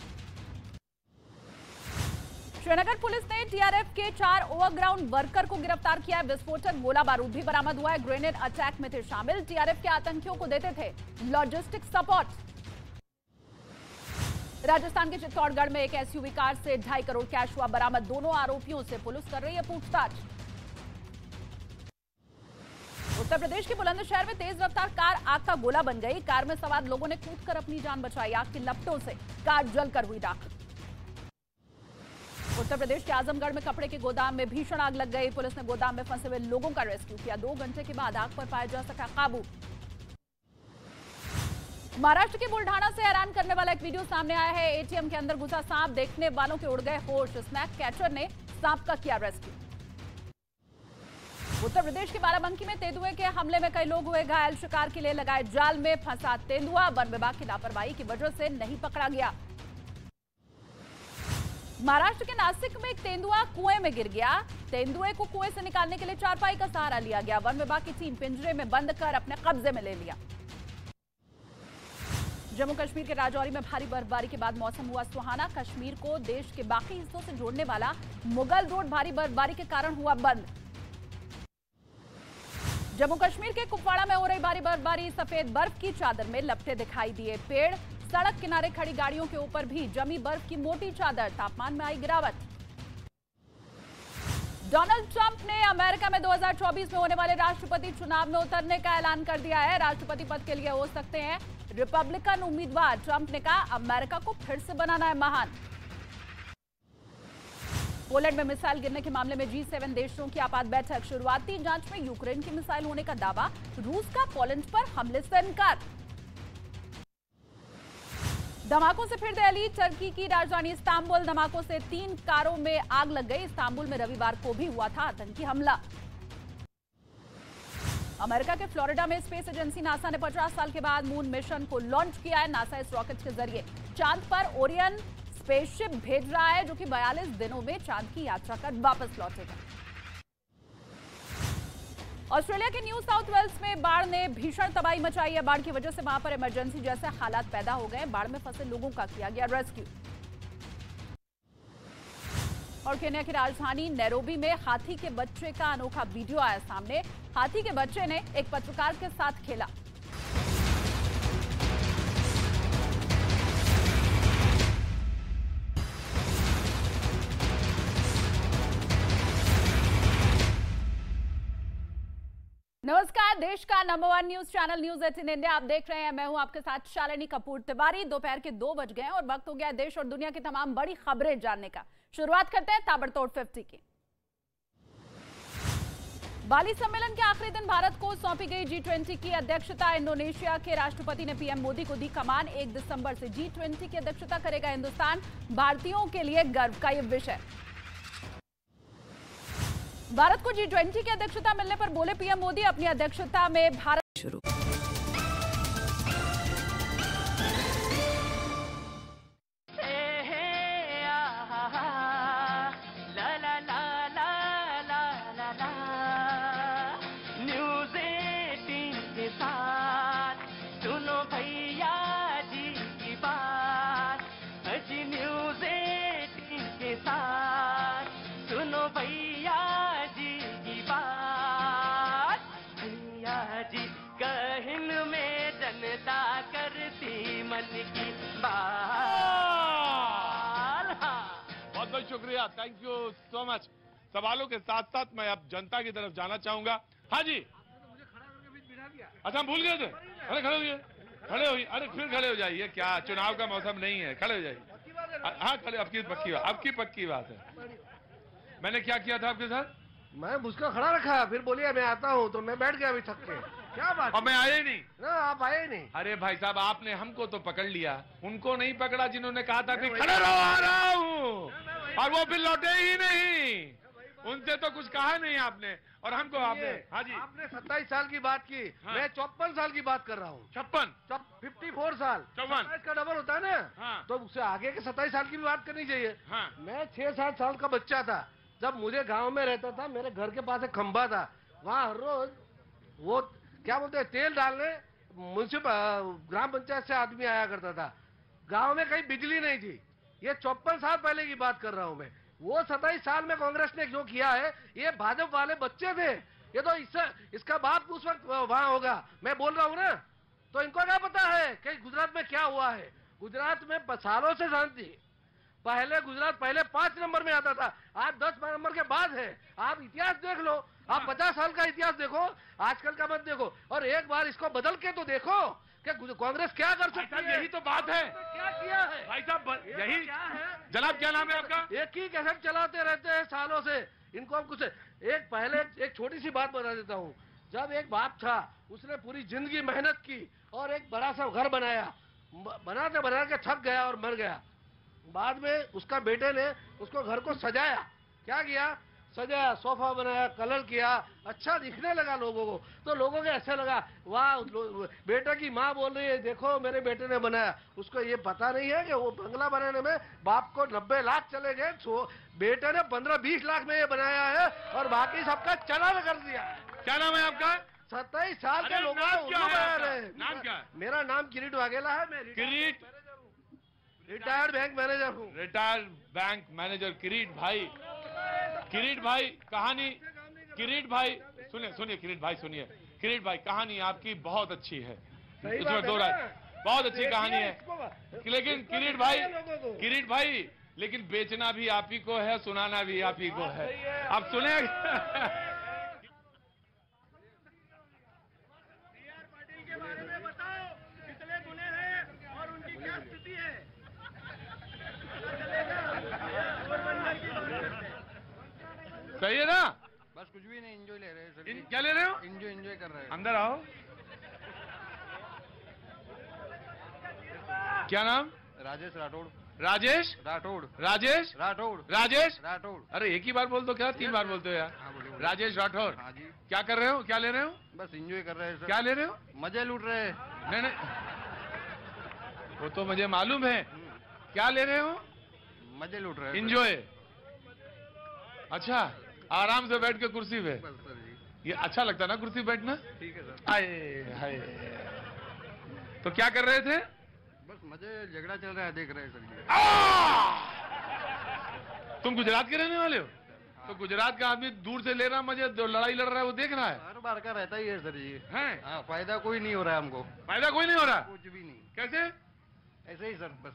श्रीनगर पुलिस ने टीआरएफ के 4 ओवरग्राउंड वर्कर को गिरफ्तार किया है। विस्फोटक गोला बारूद भी बरामद हुआ है। ग्रेनेड अटैक में थे शामिल। टीआरएफ के आतंकियों को देते थे लॉजिस्टिक सपोर्ट। राजस्थान के चित्तौड़गढ़ में एक एसयूवी कार से 2.5 करोड़ कैश हुआ बरामद। दोनों आरोपियों से पुलिस कर रही है पूछताछ। उत्तर प्रदेश के बुलंदशहर में तेज रफ्तार कार आग का गोला बन गई। कार में सवार लोगों ने कूदकर अपनी जान बचाई। आग की लपटों से कार जलकर हुई राख। उत्तर प्रदेश के आजमगढ़ में कपड़े के गोदाम में भीषण आग लग गई। पुलिस ने गोदाम में फंसे हुए लोगों का रेस्क्यू किया। 2 घंटे के बाद आग पर पाया जा सका काबू। महाराष्ट्र के बुल्ढाना से हैरान करने वाला एक वीडियो सामने आया है। एटीएम के अंदर घुसा सांप, देखने वालों के उड़ गए होश। स्नैक कैचर ने सांप का किया रेस्क्यू। उत्तर प्रदेश के बाराबंकी में तेंदुए के हमले में कई लोग हुए घायल। शिकार के लिए लगाए जाल में फंसा तेंदुआ वन विभाग की लापरवाही की वजह से नहीं पकड़ा गया। महाराष्ट्र के नासिक में एक तेंदुआ कुएं में गिर गया। तेंदुए को कुएं से निकालने के लिए चारपाई का सहारा लिया गया। वन विभाग की टीम पिंजरे में बंद कर अपने कब्जे में ले लिया। जम्मू कश्मीर के राजौरी में भारी बर्फबारी के बाद मौसम हुआ सुहाना। कश्मीर को देश के बाकी हिस्सों से जोड़ने वाला मुगल रोड भारी बर्फबारी के कारण हुआ बंद। जम्मू कश्मीर के कुपवाड़ा में हो रही भारी बर्फबारी सफेद बर्फ की चादर में लपटे दिखाई दिए। पेड़, सड़क किनारे खड़ी गाड़ियों के ऊपर भी जमी बर्फ की मोटी चादर। तापमान में आई गिरावट। डोनाल्ड ट्रंप ने अमेरिका में 2024 में होने वाले राष्ट्रपति चुनाव में उतरने का ऐलान कर दिया है। राष्ट्रपति पद के लिए हो सकते हैं रिपब्लिकन उम्मीदवार। ट्रंप ने कहा, अमेरिका को फिर से बनाना है महान। पोलैंड में मिसाइल गिरने के मामले में G7 देशों की आपात बैठक। शुरुआती जांच में यूक्रेन की मिसाइल होने का दावा। रूस का पोलैंड पर हमले से इनकार। धमाकों से फिर दिल्ली। टर्की की राजधानी इस्तांबुल। धमाकों से 3 कारों में आग लग गई। इस्तांबुल में रविवार को भी हुआ था आतंकी हमला। अमेरिका के फ्लोरिडा में स्पेस एजेंसी नासा ने 50 साल के बाद मून मिशन को लॉन्च किया है। नासा इस रॉकेट के जरिए चांद पर ओरियन स्पेसशिप भेज रहा है, जो कि 42 दिनों में चांद की यात्रा कर वापस लौटेगा। ऑस्ट्रेलिया के न्यू साउथ वेल्स में बाढ़ ने भीषण तबाही मचाई है। बाढ़ की वजह से वहां पर इमरजेंसी जैसे हालात पैदा हो गए। बाढ़ में फंसे लोगों का किया गया रेस्क्यू। और केन्या की राजधानी नैरोबी में हाथी के बच्चे का अनोखा वीडियो आया सामने। हाथी के बच्चे ने एक पत्रकार के साथ खेला। नमस्कार, देश का number 1 news channel news 18 India आप देख रहे हैं। मैं हूं आपके साथ शालिनी कपूर तिवारी। दोपहर के 2 बज गए हैं और वक्त हो गया देश और दुनिया की तमाम बड़ी खबरें जानने का। शुरुआत करते हैं ताबड़तोड़ 50 की। बाली सम्मेलन के आखिरी दिन भारत को सौंपी गई G20 की अध्यक्षता। इंडोनेशिया के राष्ट्रपति ने पीएम मोदी को दी कमान। 1 दिसंबर से G20 की अध्यक्षता करेगा हिंदुस्तान। भारतीयों के लिए गर्व का यह विषय। भारत को G20 की अध्यक्षता मिलने पर बोले पीएम मोदी, अपनी अध्यक्षता में भारत शुरू। न्यूज़ 18 के साथ सुनो भैया जी की बात। जी न्यूज़ 18 के साथ सुनो भैया कहन में जनता करती मन की बात। बहुत बहुत शुक्रिया, थैंक यू सो मच। सवालों के साथ साथ मैं अब जनता की तरफ जाना चाहूंगा। हाँ जी, अच्छा हम भूल गए थे। अरे खड़े होइए, खड़े होइए, अरे फिर खड़े हो जाइए, क्या चुनाव का मौसम नहीं है, खड़े हो जाइए। हाँ खड़े, आपकी पक्की बात है। मैंने क्या किया था आपके साथ? मैं उसका खड़ा रखा, फिर बोलिए मैं आता हूँ, तो मैं बैठ गया अभी थक के। क्या बात? और मैं आया ही नहीं ना, आप आए नहीं। अरे भाई साहब, आपने हमको तो पकड़ लिया, उनको नहीं पकड़ा जिन्होंने कहा था कि खड़े रहो, आ रहा हूँ, और वो फिर लौटे ही नहीं। उनसे तो कुछ कहा नहीं आपने, और हमको आपने। हाँ जी, आपने 27 साल की बात की। हाँ। मैं 54 साल की बात कर रहा हूँ। 54 साल। 57 का डबल होता है ना। हाँ। तो उससे आगे के 27 साल की भी बात करनी चाहिए। हाँ। मैं 6-7 साल का बच्चा था जब मुझे गांव में रहता था, मेरे घर के पास एक खंबा था, वहाँ हर रोज वो क्या बोलते हैं, तेल डालने म्युनिसिपल ग्राम पंचायत से आदमी आया करता था। गांव में कहीं बिजली नहीं थी। ये 54 साल पहले की बात कर रहा हूँ मैं। वो 27 साल में कांग्रेस ने जो किया है, ये भाजपा वाले बच्चे थे। ये तो इसका बाप उस वक्त वहां होगा, मैं बोल रहा हूँ ना। तो इनको क्या पता है कि गुजरात में क्या हुआ है? गुजरात में सालों से शांति। पहले गुजरात 5 नंबर में आता था, आज 10 नंबर के बाद है। आप इतिहास देख लो, आप 50 साल का इतिहास देखो, आजकल का मत देखो, और एक बार इसको बदल के तो देखो कि कांग्रेस क्या कर सकती है। यही तो बात है, क्या किया है भाई साहब, यही क्या है। जनाब क्या नाम है आपका? एक ही कैसेट चलाते रहते हैं सालों से, इनको हम कुछ एक छोटी सी बात बता देता हूँ। जब एक बाप था, उसने पूरी जिंदगी मेहनत की और एक बड़ा सा घर बनाया, बना के थक गया और मर गया। बाद में उसका बेटे ने उसको घर को सजाया। क्या किया? सजाया, सोफा बनाया, कलर किया, अच्छा दिखने लगा लोगों को। तो लोगों को ऐसा लगा, वाह, बेटे की माँ बोल रही है, देखो मेरे बेटे ने बनाया। उसको ये पता नहीं है कि वो बंगला बनाने में बाप को 90 लाख चले गए, बेटे ने 15-20 लाख में ये बनाया है, और बाकी सबका चला कर दिया। क्या नाम है आपका? 27 साल के लोगों को नाम क्या है? मेरा नाम किरीट वाघेला है। मैं किरीट, रिटायर्ड बैंक मैनेजर हूँ। रिटायर्ड बैंक मैनेजर किरीट भाई। किरीट भाई, कहानी, किरीट भाई सुनिए किरीट भाई सुनिए। किरीट भाई, कहानी आपकी बहुत अच्छी है, इसमें दो राय, बहुत अच्छी कहानी है। लेकिन किरीट भाई, लेकिन बेचना भी आप ही को है, सुनाना भी आप ही को है। आप सुने के बारे में बताओ, कितने गुने हैं और उनकी क्या स्थिति है? सही है ना? बस कुछ भी नहीं, एंजॉय ले रहे हैं सर। क्या ले रहे हो? एंजॉय कर रहे हैं। अंदर आओ। क्या नाम? राजेश राठौड़। राजेश राठौड़। राजेश राठौड़। राजेश राठौड़। अरे एक ही बार बोल दो क्या, 3 बार बोलते हो यार? हाँ, बोलिए। राजेश राठौड़। हाँ जी। क्या कर रहे हो, क्या ले रहे हो? बस एंजॉय कर रहे हैं सर। क्या ले रहे हो? मजे लूट रहे हैं। नहीं, वो तो मुझे मालूम है। क्या ले रहे हो? मजे लूट रहे हैं। एंजॉय। अच्छा, आराम से बैठ के कुर्सी पे। ये अच्छा लगता है ना कुर्सी बैठना? ठीक है सर। आए हाय। तो क्या कर रहे थे? बस मजे, झगड़ा चल रहा है, देख रहे हैं सर जी। तुम गुजरात के रहने वाले हो? तो गुजरात का आदमी दूर से ले रहा मजे, जो लड़ाई लड़ रहा है वो देख रहा है। हर बार का रहता ही है सर जी। हैं? हाँ, फायदा कोई नहीं हो रहा है हमको। फायदा कोई नहीं हो रहा? कुछ भी नहीं। कैसे? ऐसे ही सर, बस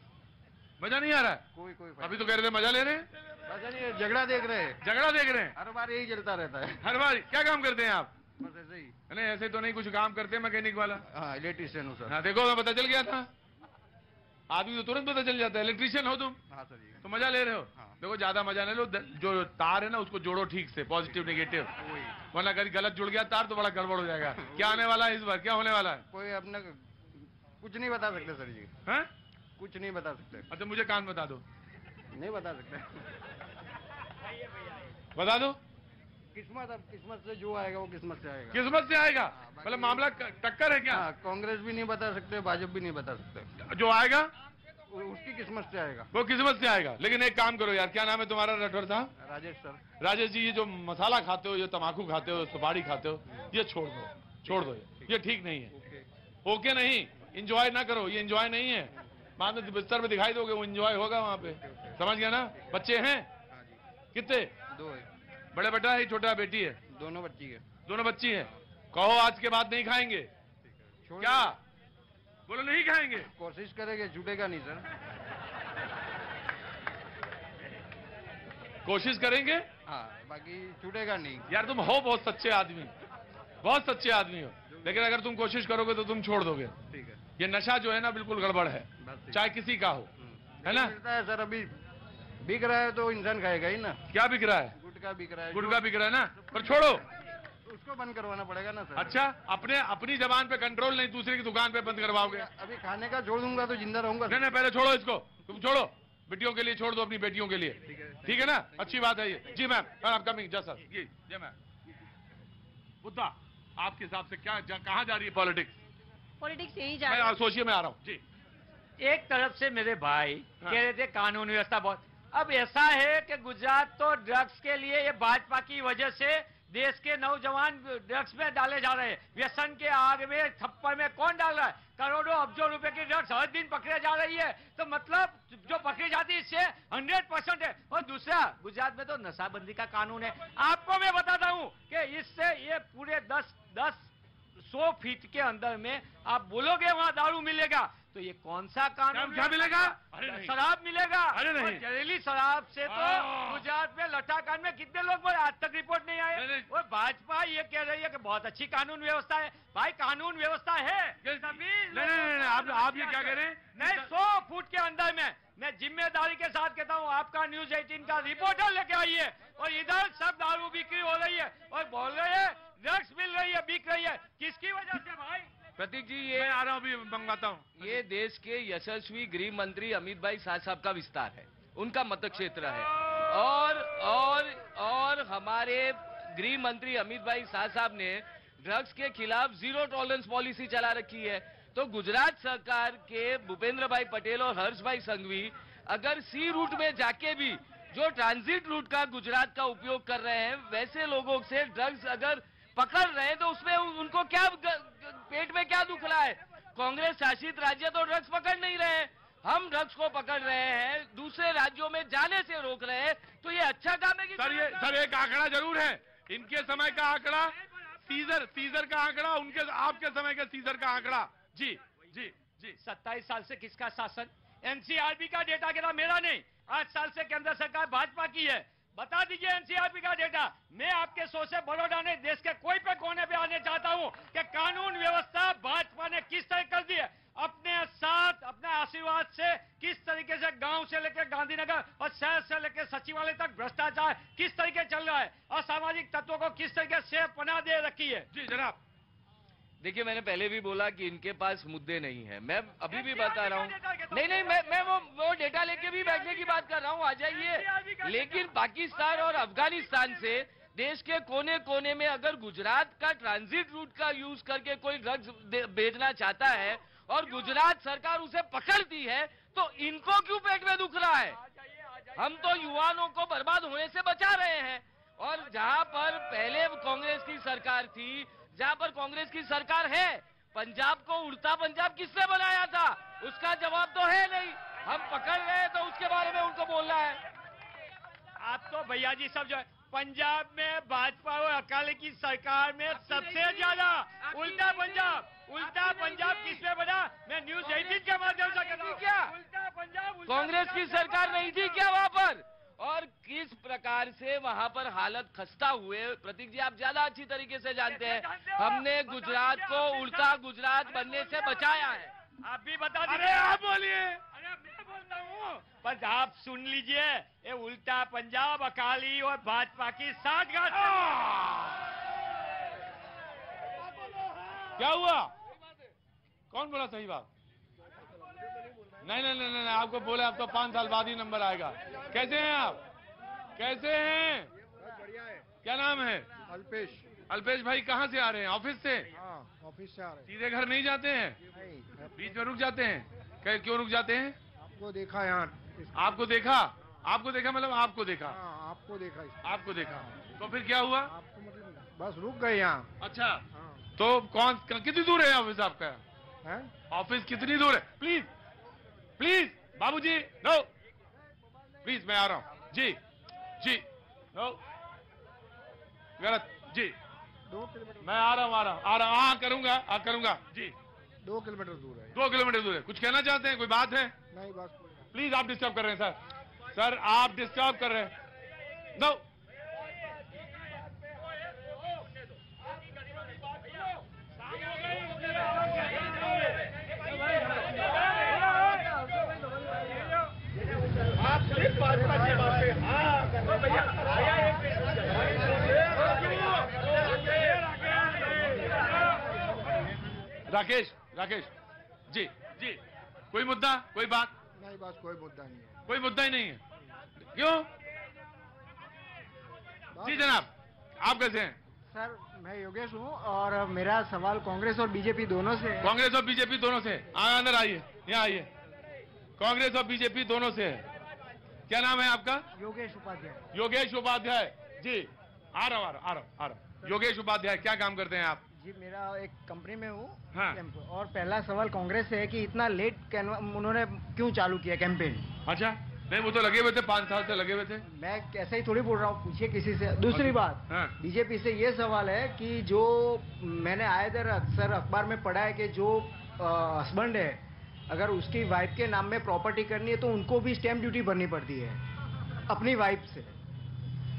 मजा नहीं आ रहा है? कोई अभी तो कह रहे थे मजा ले रहे हैं। मजा नहीं है, झगड़ा देख रहे हैं। झगड़ा देख रहे हैं? हर बार यही चलता रहता है। हर बार? क्या काम करते हैं आप? बस ऐसे ही। नहीं ऐसे तो नहीं, कुछ काम करते हैं मैकेनिक वाला। हाँ, इलेक्ट्रीशियन हूँ सर। हाँ देखो, मैं पता चल गया था। आदमी तो तुरंत पता चल जाता है। इलेक्ट्रीशियन हो तुम? हाँ सर जी। तो मजा ले रहे हो? हाँ। देखो ज्यादा मजा नहीं लो, जो तार है ना उसको जोड़ो ठीक से, पॉजिटिव नेगेटिव, वरना अगर गलत जुड़ गया तार तो बड़ा गड़बड़ हो जाएगा। क्या आने वाला है इस बार, क्या होने वाला है? कोई अपने कुछ नहीं बता सकते सर जी। हैं? कुछ नहीं बता सकते। अच्छा मुझे कान बता दो। नहीं बता सकते। बता दो। किस्मत, अब किस्मत से जो आएगा वो किस्मत से आएगा। किस्मत से आएगा? मतलब मामला टक्कर है क्या? कांग्रेस भी नहीं बता सकते, भाजपा भी नहीं बता सकते। जो आएगा उसकी किस्मत से आएगा। वो किस्मत से आएगा। लेकिन एक काम करो यार, क्या नाम है तुम्हारा राठौर साहब? राजेश सर। राजेश जी, ये जो मसाला खाते हो, ये तम्बाकू खाते हो, सुपारी खाते हो, ये छोड़ दो, ये ठीक नहीं है। ओके नहीं, इंजॉय ना करो, ये इंजॉय नहीं है। बाद में बिस्तर में दिखाई दोगे, वो इंजॉय होगा वहाँ पे। समझ गया ना? बच्चे हैं कितने? 2 है। बड़े बेटा है, छोटा बेटी है? दोनों बच्ची है। दोनों बच्ची है। कहो आज के बाद नहीं खाएंगे। क्या बोलो? नहीं खाएंगे? कोशिश करेंगे, छूटेगा नहीं सर। कोशिश करेंगे? हाँ, बाकी छूटेगा नहीं। यार तुम हो बहुत सच्चे आदमी। बहुत सच्चे आदमी हो, लेकिन अगर तुम कोशिश करोगे तो तुम छोड़ दोगे। ठीक है। ये नशा जो है ना बिल्कुल गड़बड़ है, चाहे किसी का हो, है ना। मिलता है सर, अभी बिक रहा है तो इंसान खाएगा ही ना। क्या बिक रहा है? गुटखा बिक रहा है। गुटखा बिक रहा है ना, पर छोड़ो, उसको बंद करवाना पड़ेगा ना सर। अच्छा, अपनी जबान पे कंट्रोल नहीं, दूसरे की दुकान पे बंद करवाओगे। अभी खाने का छोड़ दूंगा तो जिंदा रहूंगा। नहीं, पहले छोड़ो इसको, तुम छोड़ो, बेटियों के लिए छोड़ दो, अपनी बेटियों के लिए, ठीक है ना। अच्छी बात है ये। जी मैम, कमिंग जस्ट सर। जी मैम। बुद्धा, आपके हिसाब से क्या कहाँ जा रही है पॉलिटिक्स? पॉलिटिक्स यही जा रही है। मैं सोचिए, मैं आ रहा हूँ जी। एक तरफ से मेरे भाई कह रहे थे कानून व्यवस्था बहुत, अब ऐसा है कि गुजरात तो ड्रग्स के लिए ये भाजपा की वजह से देश के नौजवान ड्रग्स में डाले जा रहे हैं। व्यसन के आग में, थप्पड़ में कौन डाल रहा है? करोड़ों अब्जों रुपए की ड्रग्स हर दिन पकड़े जा रही है, तो मतलब जो पकड़ी जाती है इससे 100% है। और दूसरा, गुजरात में तो नशाबंदी का कानून है। आपको मैं बताता हूँ कि इससे ये पूरे 100 फीट के अंदर में आप बोलोगे वहां दारू मिलेगा, तो ये कौन सा कानून? क्या मिलेगा? शराब मिलेगा। अरे नहीं, और जहरीली शराब से तो गुजरात में लठाकांड में कितने लोग मरे, आज तक रिपोर्ट नहीं आए। और भाजपा ये कह रही है कि बहुत अच्छी कानून व्यवस्था है। भाई कानून व्यवस्था है, नहीं, आप ये क्या कह रहे हैं? नहीं, 100 फुट के अंदर में मैं जिम्मेदारी के साथ कहता हूँ, आपका न्यूज 18 का रिपोर्टर लेके आइए, और इधर सब दारू बिक्री हो रही है और बोल रहे हैं ड्रग्स मिल रही है, बिक रही है। किसकी वजह से भाई? प्रतीक जी, ये आ रहा हूँ, अभी मंगवाता हूँ। ये देश के यशस्वी गृह मंत्री अमित भाई शाह साहब का विस्तार है, उनका मत क्षेत्र है, और हमारे गृह मंत्री अमित भाई शाह साहब ने ड्रग्स के खिलाफ जीरो टॉलरेंस पॉलिसी चला रखी है। तो गुजरात सरकार के भूपेंद्र भाई पटेल और हर्ष भाई संघवी अगर सी रूट में जाके भी जो ट्रांजिट रूट का गुजरात का उपयोग कर रहे हैं, वैसे लोगों से ड्रग्स अगर पकड़ रहे हैं, तो उसमें उनको क्या पेट में क्या दुख रहा है? कांग्रेस शासित राज्य तो ड्रग्स पकड़ नहीं रहे हैं, हम ड्रग्स को पकड़ रहे हैं, दूसरे राज्यों में जाने से रोक रहे हैं, तो ये अच्छा काम है कि सर एक आंकड़ा जरूर है, इनके समय का आंकड़ा सीजर का आंकड़ा, उनके आपके समय का सीजर का आंकड़ा। जी 27 साल से किसका शासन? एनसीआरबी का डेटा कहता मेरा नहीं, 8 साल से केंद्र सरकार भाजपा की है। बता दीजिए एनसीआरबी का डेटा। मैं आपके शो से बड़ौदा ने देश के कोई पे कोने पे आने चाहता हूं कि कानून व्यवस्था भाजपा ने किस तरह कर दी है, अपने साथ अपने आशीर्वाद से किस तरीके से गांव से लेकर गांधीनगर और शहर से लेकर सचिवालय तक भ्रष्टाचार किस तरीके चल रहा है, असामाजिक तत्वों को किस तरीके से पनाह दे रखी है। जी जनाब, देखिए मैंने पहले भी बोला कि इनके पास मुद्दे नहीं है, मैं अभी भी बता रहा हूँ। नहीं, मैं वो डेटा लेके भी बैठने की बात कर रहा हूँ, आ जाइए। लेकिन पाकिस्तान और अफगानिस्तान से देश के कोने कोने में अगर गुजरात का ट्रांजिट रूट का यूज करके कोई ड्रग्स भेजना चाहता है और गुजरात सरकार उसे पकड़ती है, तो इनको क्यों पेट में दुख रहा है? हम तो युवाओं को बर्बाद होने से बचा रहे हैं। और जहां पर पहले कांग्रेस की सरकार थी, जहां पर कांग्रेस की सरकार है, पंजाब को उड़ता पंजाब किसने बनाया था? उसका जवाब तो है नहीं। हम पकड़ रहे हैं तो उसके बारे में उनको बोलना है। आप तो भैया जी सब जो है, पंजाब में भाजपा और अकाली की सरकार में सबसे ज्यादा उल्टा पंजाब किसने बना? मैं न्यूज 18 के माध्यम से कहता हूं। क्या उल्टा पंजाब? कांग्रेस की सरकार नहीं थी क्या वहां पर? और किस प्रकार से वहां पर हालत खस्ता हुए, प्रतीक जी आप ज्यादा अच्छी तरीके से जानते हैं। हमने गुजरात को उल्टा गुजरात बनने से बचाया है। आप भी बता दीजिए। अरे आप बोलिए। अरे मैं बोलता हूँ, पर आप सुन लीजिए, ये उल्टा पंजाब अकाली और भाजपा की साठगांठ। क्या हुआ? कौन बोला सही बात? नहीं, आपको बोले अब तो 5 साल बाद ही नंबर आएगा। कैसे हैं आप? कैसे हैं? बढ़िया है। क्या नाम है? अल्पेश भाई कहाँ से आ रहे हैं? ऑफिस से? हाँ, ऑफिस से आ रहे हैं। सीधे घर नहीं जाते हैं? नहीं, बीच में रुक जाते हैं? क्यों रुक जाते हैं? आपको देखा यहाँ। आपको देखा मतलब आपको देखा? हाँ, आपको देखा। आपको देखा तो फिर क्या हुआ? आपको मतलब बस रुक गए यहाँ। अच्छा, तो कितनी दूर है ऑफिस आपका? ऑफिस कितनी दूर है? प्लीज बाबूजी, नो प्लीज, मैं आ रहा हूँ। जी नो, गलत। जी 2 किलोमीटर। मैं आ रहा हूँ, करूंगा। जी 2 किलोमीटर दूर है। 2 किलोमीटर दूर है। कुछ कहना चाहते हैं? कोई बात है? नहीं, बस प्लीज, आप डिस्टर्ब कर रहे हैं सर, आप डिस्टर्ब कर रहे हैं। नो राकेश, राकेश जी जी, कोई मुद्दा, कोई बात नहीं, बस कोई मुद्दा नहीं है। कोई मुद्दा ही नहीं है। क्यों? जी जनाब, आप कैसे हैं? सर मैं योगेश हूँ और मेरा सवाल कांग्रेस और बीजेपी दोनों से है। कांग्रेस और बीजेपी दोनों से? अंदर आइए, यहाँ आइए। कांग्रेस और बीजेपी दोनों से है। क्या नाम है आपका? योगेश उपाध्याय। योगेश उपाध्याय जी, आ रहा हूँ। योगेश उपाध्याय, क्या काम करते हैं आप? जी मेरा एक कंपनी में हूँ। हाँ। और पहला सवाल कांग्रेस से है कि इतना लेट उन्होंने क्यों चालू किया कैंपेन? अच्छा, नहीं वो तो लगे हुए थे, 5 साल से लगे हुए थे। मैं ऐसे ही थोड़ी बोल रहा हूँ, पूछिए किसी से। दूसरी बात, हाँ। बीजेपी से ये सवाल है कि जो मैंने आए दिन अक्सर अखबार में पढ़ा है कि जो हस्बैंड है, अगर उसकी वाइफ के नाम में प्रॉपर्टी करनी है तो उनको भी स्टैम्प ड्यूटी भरनी पड़ती है अपनी वाइफ से।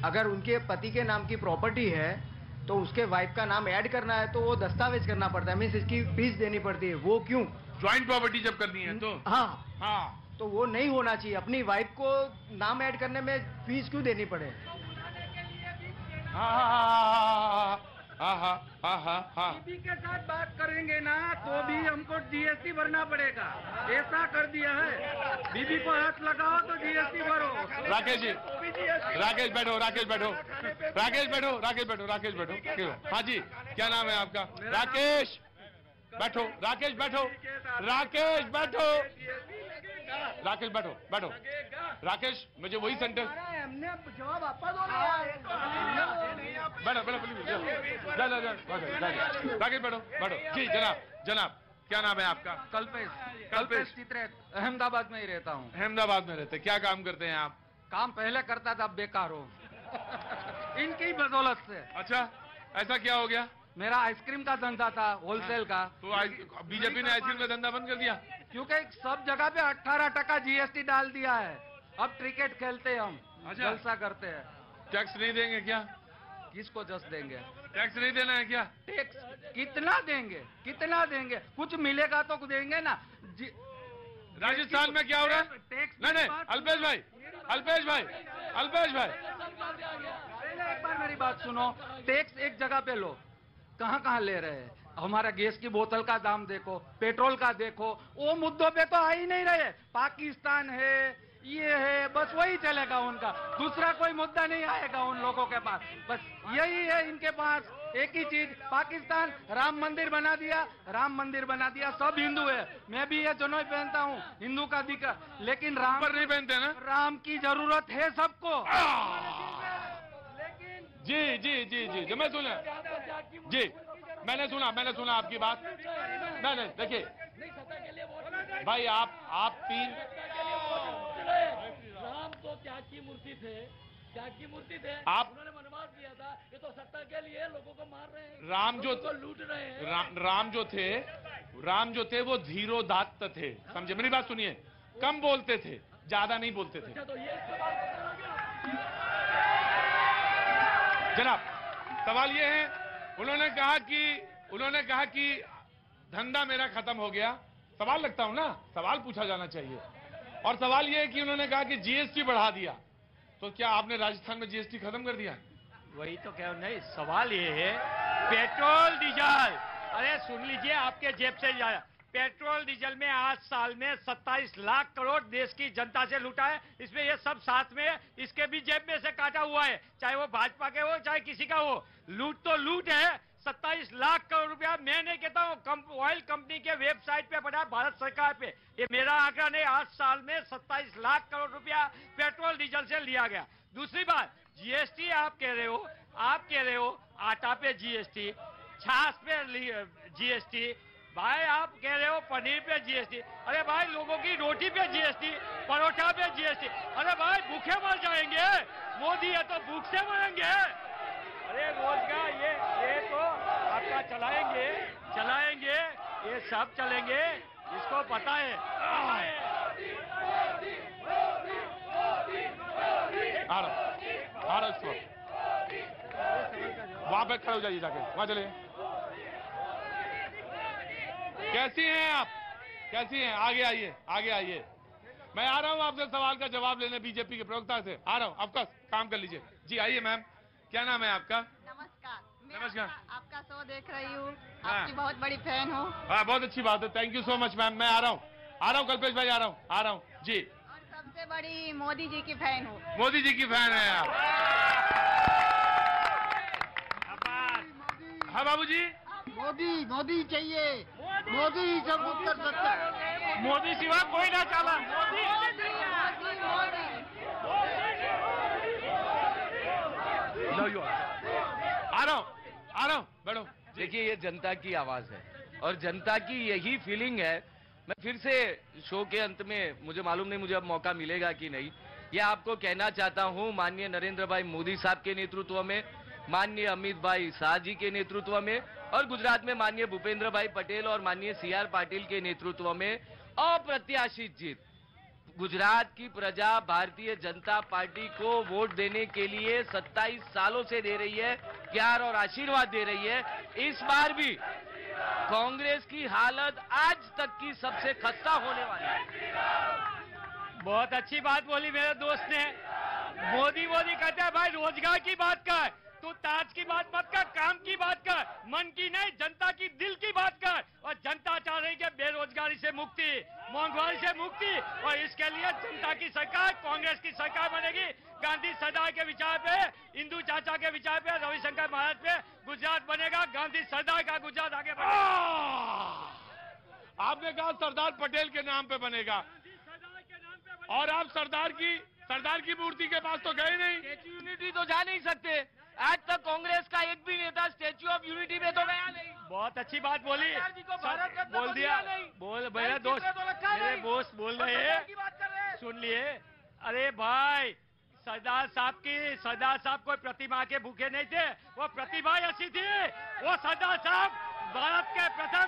अगर उनके पति के नाम की प्रॉपर्टी है तो उसके वाइफ का नाम ऐड करना है तो वो दस्तावेज करना पड़ता है, मीन्स इसकी फीस देनी पड़ती है। वो क्यों? ज्वाइंट प्रॉपर्टी जब करनी है तो? हाँ, तो वो नहीं होना चाहिए। अपनी वाइफ को नाम ऐड करने में फीस क्यों देनी पड़े? बीबी के साथ बात करेंगे ना तो भी हमको जीएसटी भरना पड़ेगा, ऐसा कर दिया है। बीबी को हाथ लगाओ तो जीएसटी भरो। राकेश जी, राकेश बैठो, राकेश बैठो, राकेश बैठो, राकेश बैठो, राकेश बैठो। हाँ जी, क्या नाम है आपका? राकेश बैठो, राकेश बैठो, राकेश बैठो, राकेश बैठो, बैठो। राकेश, मुझे वही सेंटेंस हमने जवाब वापस दो। बैठो, बैठो, राकेश बैठो, बैठो। जी जनाब, जनाब क्या नाम है आपका? कल्पेश। कल्पेश चित्रेत, अहमदाबाद में ही रहता हूँ। अहमदाबाद में रहते, क्या काम करते हैं आप? काम पहले करता था, अब बेकार हो इनकी बदौलत से। अच्छा, ऐसा क्या हो गया? मेरा आइसक्रीम का धंधा था, होलसेल का। तो बीजेपी ने आइसक्रीम का धंधा बंद कर दिया? क्योंकि सब जगह पे 18% जीएसटी डाल दिया है। अब क्रिकेट खेलते हैं हम, जलसा करते हैं। टैक्स नहीं देंगे क्या? किसको जस देंगे? टैक्स नहीं देना है क्या? टैक्स कितना देंगे? कितना देंगे? कुछ मिलेगा तो देंगे ना। राजस्थान में क्या हो रहा है? नहीं, अल्पेश भाई, अल्पेश भाई, अल्पेश भाई, एक बार मेरी बात सुनो। टैक्स एक जगह पे लो, कहाँ कहाँ ले रहे हैं? हमारा गैस की बोतल का दाम देखो, पेट्रोल का देखो, वो मुद्दों पे तो आ ही नहीं रहे। पाकिस्तान है, ये है, बस वही चलेगा उनका। दूसरा कोई मुद्दा नहीं आएगा उन लोगों के पास। बस यही है इनके पास, एक ही चीज। पाकिस्तान राम मंदिर बना दिया, राम मंदिर बना दिया। सब हिंदू है, मैं भी ये जनोई पहनता हूँ, हिंदू का दिक्कत। लेकिन राम पर नहीं पहनते ना? राम की जरूरत है सबको। जी जी जी जी जी, मैं सुना जी, मैंने सुना आपकी बात। नहीं, देखिए भाई, आप 3 राम तो त्याग की मूर्ति थे, आप उन्होंने वनवास दिया था। ये तो सत्ता के लिए लोगों को मार रहे हैं, राम जो लूट रहे हैं। राम जो थे वो धीरोदात्त थे, समझे? मेरी बात सुनिए, कम बोलते थे, ज्यादा नहीं बोलते थे। तो ये जनाब, सवाल ये है, उन्होंने कहा कि धंधा मेरा खत्म हो गया। सवाल लगता हूं ना, सवाल पूछा जाना चाहिए। और सवाल ये है कि उन्होंने कहा कि जीएसटी बढ़ा दिया, तो क्या आपने राजस्थान में जीएसटी खत्म कर दिया? वही तो कह नहीं, सवाल ये है पेट्रोल डीजल, अरे सुन लीजिए, आपके जेब से जाया। पेट्रोल डीजल में आज साल में 27 लाख करोड़ देश की जनता से लूटा है। इसमें ये सब साथ में इसके भी जेब में से काटा हुआ है, चाहे वो भाजपा के हो चाहे किसी का हो। लूट तो लूट है, 27 लाख करोड़ रुपया। मैं नहीं कहता हूँ, ऑयल कंपनी के वेबसाइट पे पड़ा, भारत सरकार पे, ये मेरा आंकड़ा नहीं। 8 साल में 27 लाख करोड़ रुपया पेट्रोल डीजल से लिया गया। दूसरी बात, जीएसटी आप कह रहे हो आटा पे जीएसटी, छाछ पे जीएसटी, भाई आप कह रहे हो पनीर पे जीएसटी। अरे भाई, लोगों की रोटी पे जीएसटी, परोठा पे जीएसटी। अरे भाई, भूखे मर जाएंगे। मोदी है तो भूख से मरेंगे। अरे रोजगार ये तो आपका चलाएंगे, ये सब चलेंगे, इसको पता है। वहां पे खड़े हो जाइए, जाके वहां चले। कैसी हैं आप? कैसी हैं? आगे आइए, आगे आइए। मैं आ रहा हूँ आपसे सवाल का जवाब लेने बीजेपी के प्रवक्ता से आ रहा हूँ। ऑफकोर्स काम कर लीजिए जी। आइए मैम, क्या नाम है आपका? नमस्कार। आपका शो देख रही हूँ, आपकी बहुत बड़ी फैन हूँ। हाँ, बहुत अच्छी बात है, thank you so much ma'am. मैं आ रहा हूँ कल्पेश भाई, आ रहा हूँ जी। और सबसे बड़ी मोदी जी की फैन हूँ। मोदी जी की फैन है आप? हाँ बाबू जी, मोदी चाहिए, मोदी सब कुछ कर सकता है। मोदी सिवा कोई ना चला। आ रहा हूँ बैठो। देखिए, ये जनता की आवाज है और जनता की यही फीलिंग है। मैं फिर से शो के अंत में, मुझे मालूम नहीं मुझे अब मौका मिलेगा कि नहीं, ये आपको कहना चाहता हूं, माननीय नरेंद्र भाई मोदी साहब के नेतृत्व में, माननीय अमित भाई शाह जी के नेतृत्व में और गुजरात में माननीय भूपेंद्र भाई पटेल और माननीय CR पाटिल के नेतृत्व में अप्रत्याशित जीत। गुजरात की प्रजा भारतीय जनता पार्टी को वोट देने के लिए 27 सालों से दे रही है, प्यार और आशीर्वाद दे रही है। इस बार भी कांग्रेस की हालत आज तक की सबसे खस्ता होने वाली है। बहुत अच्छी बात बोली मेरे दोस्त ने। मोदी कहते हैं भाई रोजगार की बात कर, तू ताज की बात मत कर, काम की बात कर, मन की नहीं जनता की दिल की बात कर। और जनता चाह रही है बेरोजगारी से मुक्ति, महंगाई से मुक्ति, और इसके लिए जनता की सरकार, कांग्रेस की सरकार बनेगी। गांधी सरदार के विचार पे, इंदू चाचा के विचार पे, रविशंकर महाराज पे गुजरात बनेगा। गांधी सरदार का गुजरात आगे बढ़ेगा। आपने कहा सरदार पटेल के नाम पे बनेगा, और आप सरदार की मूर्ति के पास तो गए नहीं। स्टैच्यू यूनिटी तो जा नहीं सकते। आज तक कांग्रेस का एक भी नेता स्टैच्यू ऑफ यूनिटी में तो गया नहीं। बहुत अच्छी बात बोली, बोल दिया। बोल मेरे दोस्त बोल रहे हैं, सुन लिए। अरे भाई, सरदार साहब कोई प्रतिमा के भूखे नहीं थे, वो प्रतिभा ऐसी थी। वो सरदार साहब भारत के प्रथम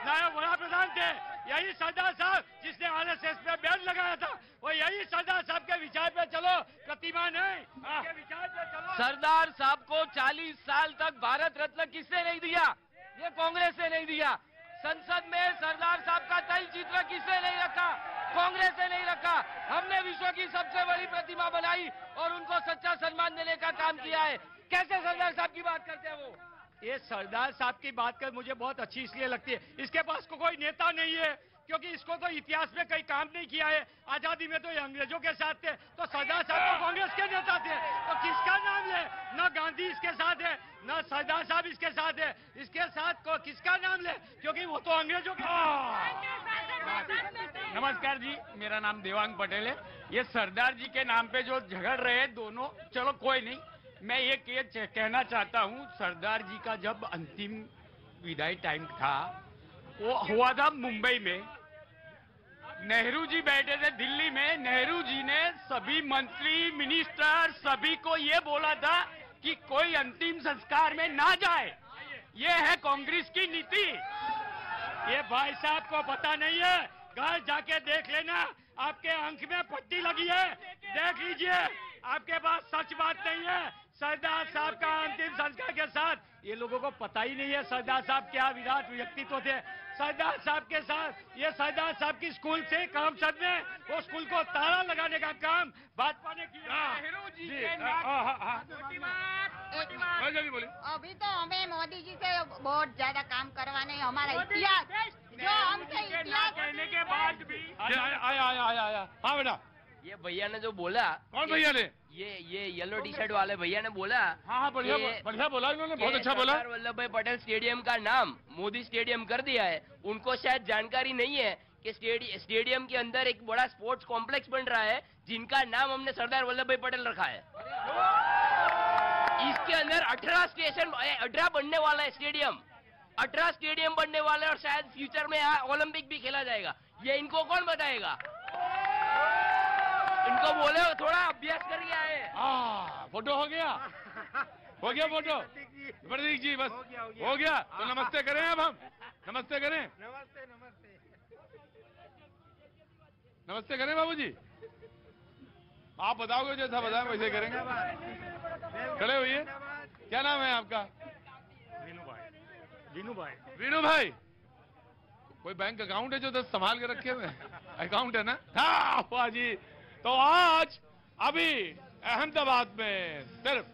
नायब बड़ा प्रधान थे। यही सरदार साहब जिसने RSS पे बैन लगाया था, वो यही सरदार साहब के विचार पे चलो, प्रतिमा नहीं, उनके विचार पे चलो। सरदार साहब को 40 साल तक भारत रत्न किसने नहीं दिया? ये कांग्रेस ने नहीं दिया। संसद में सरदार साहब का तैल चित्र किसने नहीं रखा? कांग्रेस ने नहीं रखा। हमने विश्व की सबसे बड़ी प्रतिमा बनाई और उनको सच्चा सम्मान देने का काम किया है। कैसे सरदार साहब की बात करते हैं वो? ये सरदार साहब की बात कर मुझे बहुत अच्छी इसलिए लगती है, इसके पास कोई नेता नहीं है, क्योंकि इसको तो इतिहास में कई काम नहीं किया है। आजादी में तो ये अंग्रेजों के साथ थे, तो सरदार साहब तो कांग्रेस के नेता थे, तो किसका नाम ले? न गांधी इसके साथ है, न सरदार साहब इसके साथ है, इसके साथ को किसका नाम ले? क्योंकि वो तो अंग्रेजों के। नमस्कार जी, मेरा नाम देवांग पटेल है। ये सरदार जी के नाम पे जो झगड़ रहे हैं दोनों, चलो कोई नहीं, मैं ये कहना चाहता हूँ, सरदार जी का जब अंतिम विदाई टाइम था, वो हुआ था मुंबई में। नेहरू जी बैठे थे दिल्ली में। नेहरू जी ने सभी मंत्री, मिनिस्टर, सभी को ये बोला था कि कोई अंतिम संस्कार में ना जाए। ये है कांग्रेस की नीति। ये भाई साहब को पता नहीं है, घर जाके देख लेना, आपके आंख में पट्टी लगी है, देख लीजिए, आपके पास सच बात नहीं है। सरदार साहब का अंतिम संस्कार के साथ ये लोगों को पता ही नहीं है सरदार साहब क्या विराट व्यक्तित्व थे। सरदार साहब के साथ ये सरदार साहब की स्कूल से करमसद में वो स्कूल को ताला लगाने का काम भाजपा ने किया। नेहरू जी के अभी तो हमें मोदी जी से बहुत ज्यादा काम करवाने, हमारा इतिहास जो हमसे इतिहास कहने के बाद भी आया। हाँ बेटा, ये भैया ने जो बोला, कौन भैया ने? ये येलो टी शर्ट वाले भैया ने बोला। हाँ, बढ़िया बोला इन्होंने, बहुत अच्छा बोला। सरदार वल्लभ भाई पटेल स्टेडियम का नाम मोदी स्टेडियम कर दिया है। उनको शायद जानकारी नहीं है कि स्टेडियम के अंदर एक बड़ा स्पोर्ट्स कॉम्प्लेक्स बन रहा है, जिनका नाम हमने सरदार वल्लभ भाई पटेल रखा है। इसके अंदर 18 बनने वाला है स्टेडियम, 18 स्टेडियम बनने वाला है, और शायद फ्यूचर में यहाँ ओलंपिक भी खेला जाएगा। ये इनको कौन बताएगा? इनको बोले थोड़ा अभ्यास करके आए। फोटो हो गया फोटो। प्रतीक जी बस हो गया तो नमस्ते करें। अब हम नमस्ते करें। नमस्ते करें बाबूजी। आप बताओगे जैसा बताएं वैसे करेंगे। खड़े हुए। क्या नाम है आपका? वीनू भाई। वीनू भाई, कोई बैंक अकाउंट है जो 10 संभाल के रखे हुए अकाउंट है ना? हाँ वाह जी। तो आज अभी अहमदाबाद में सिर्फ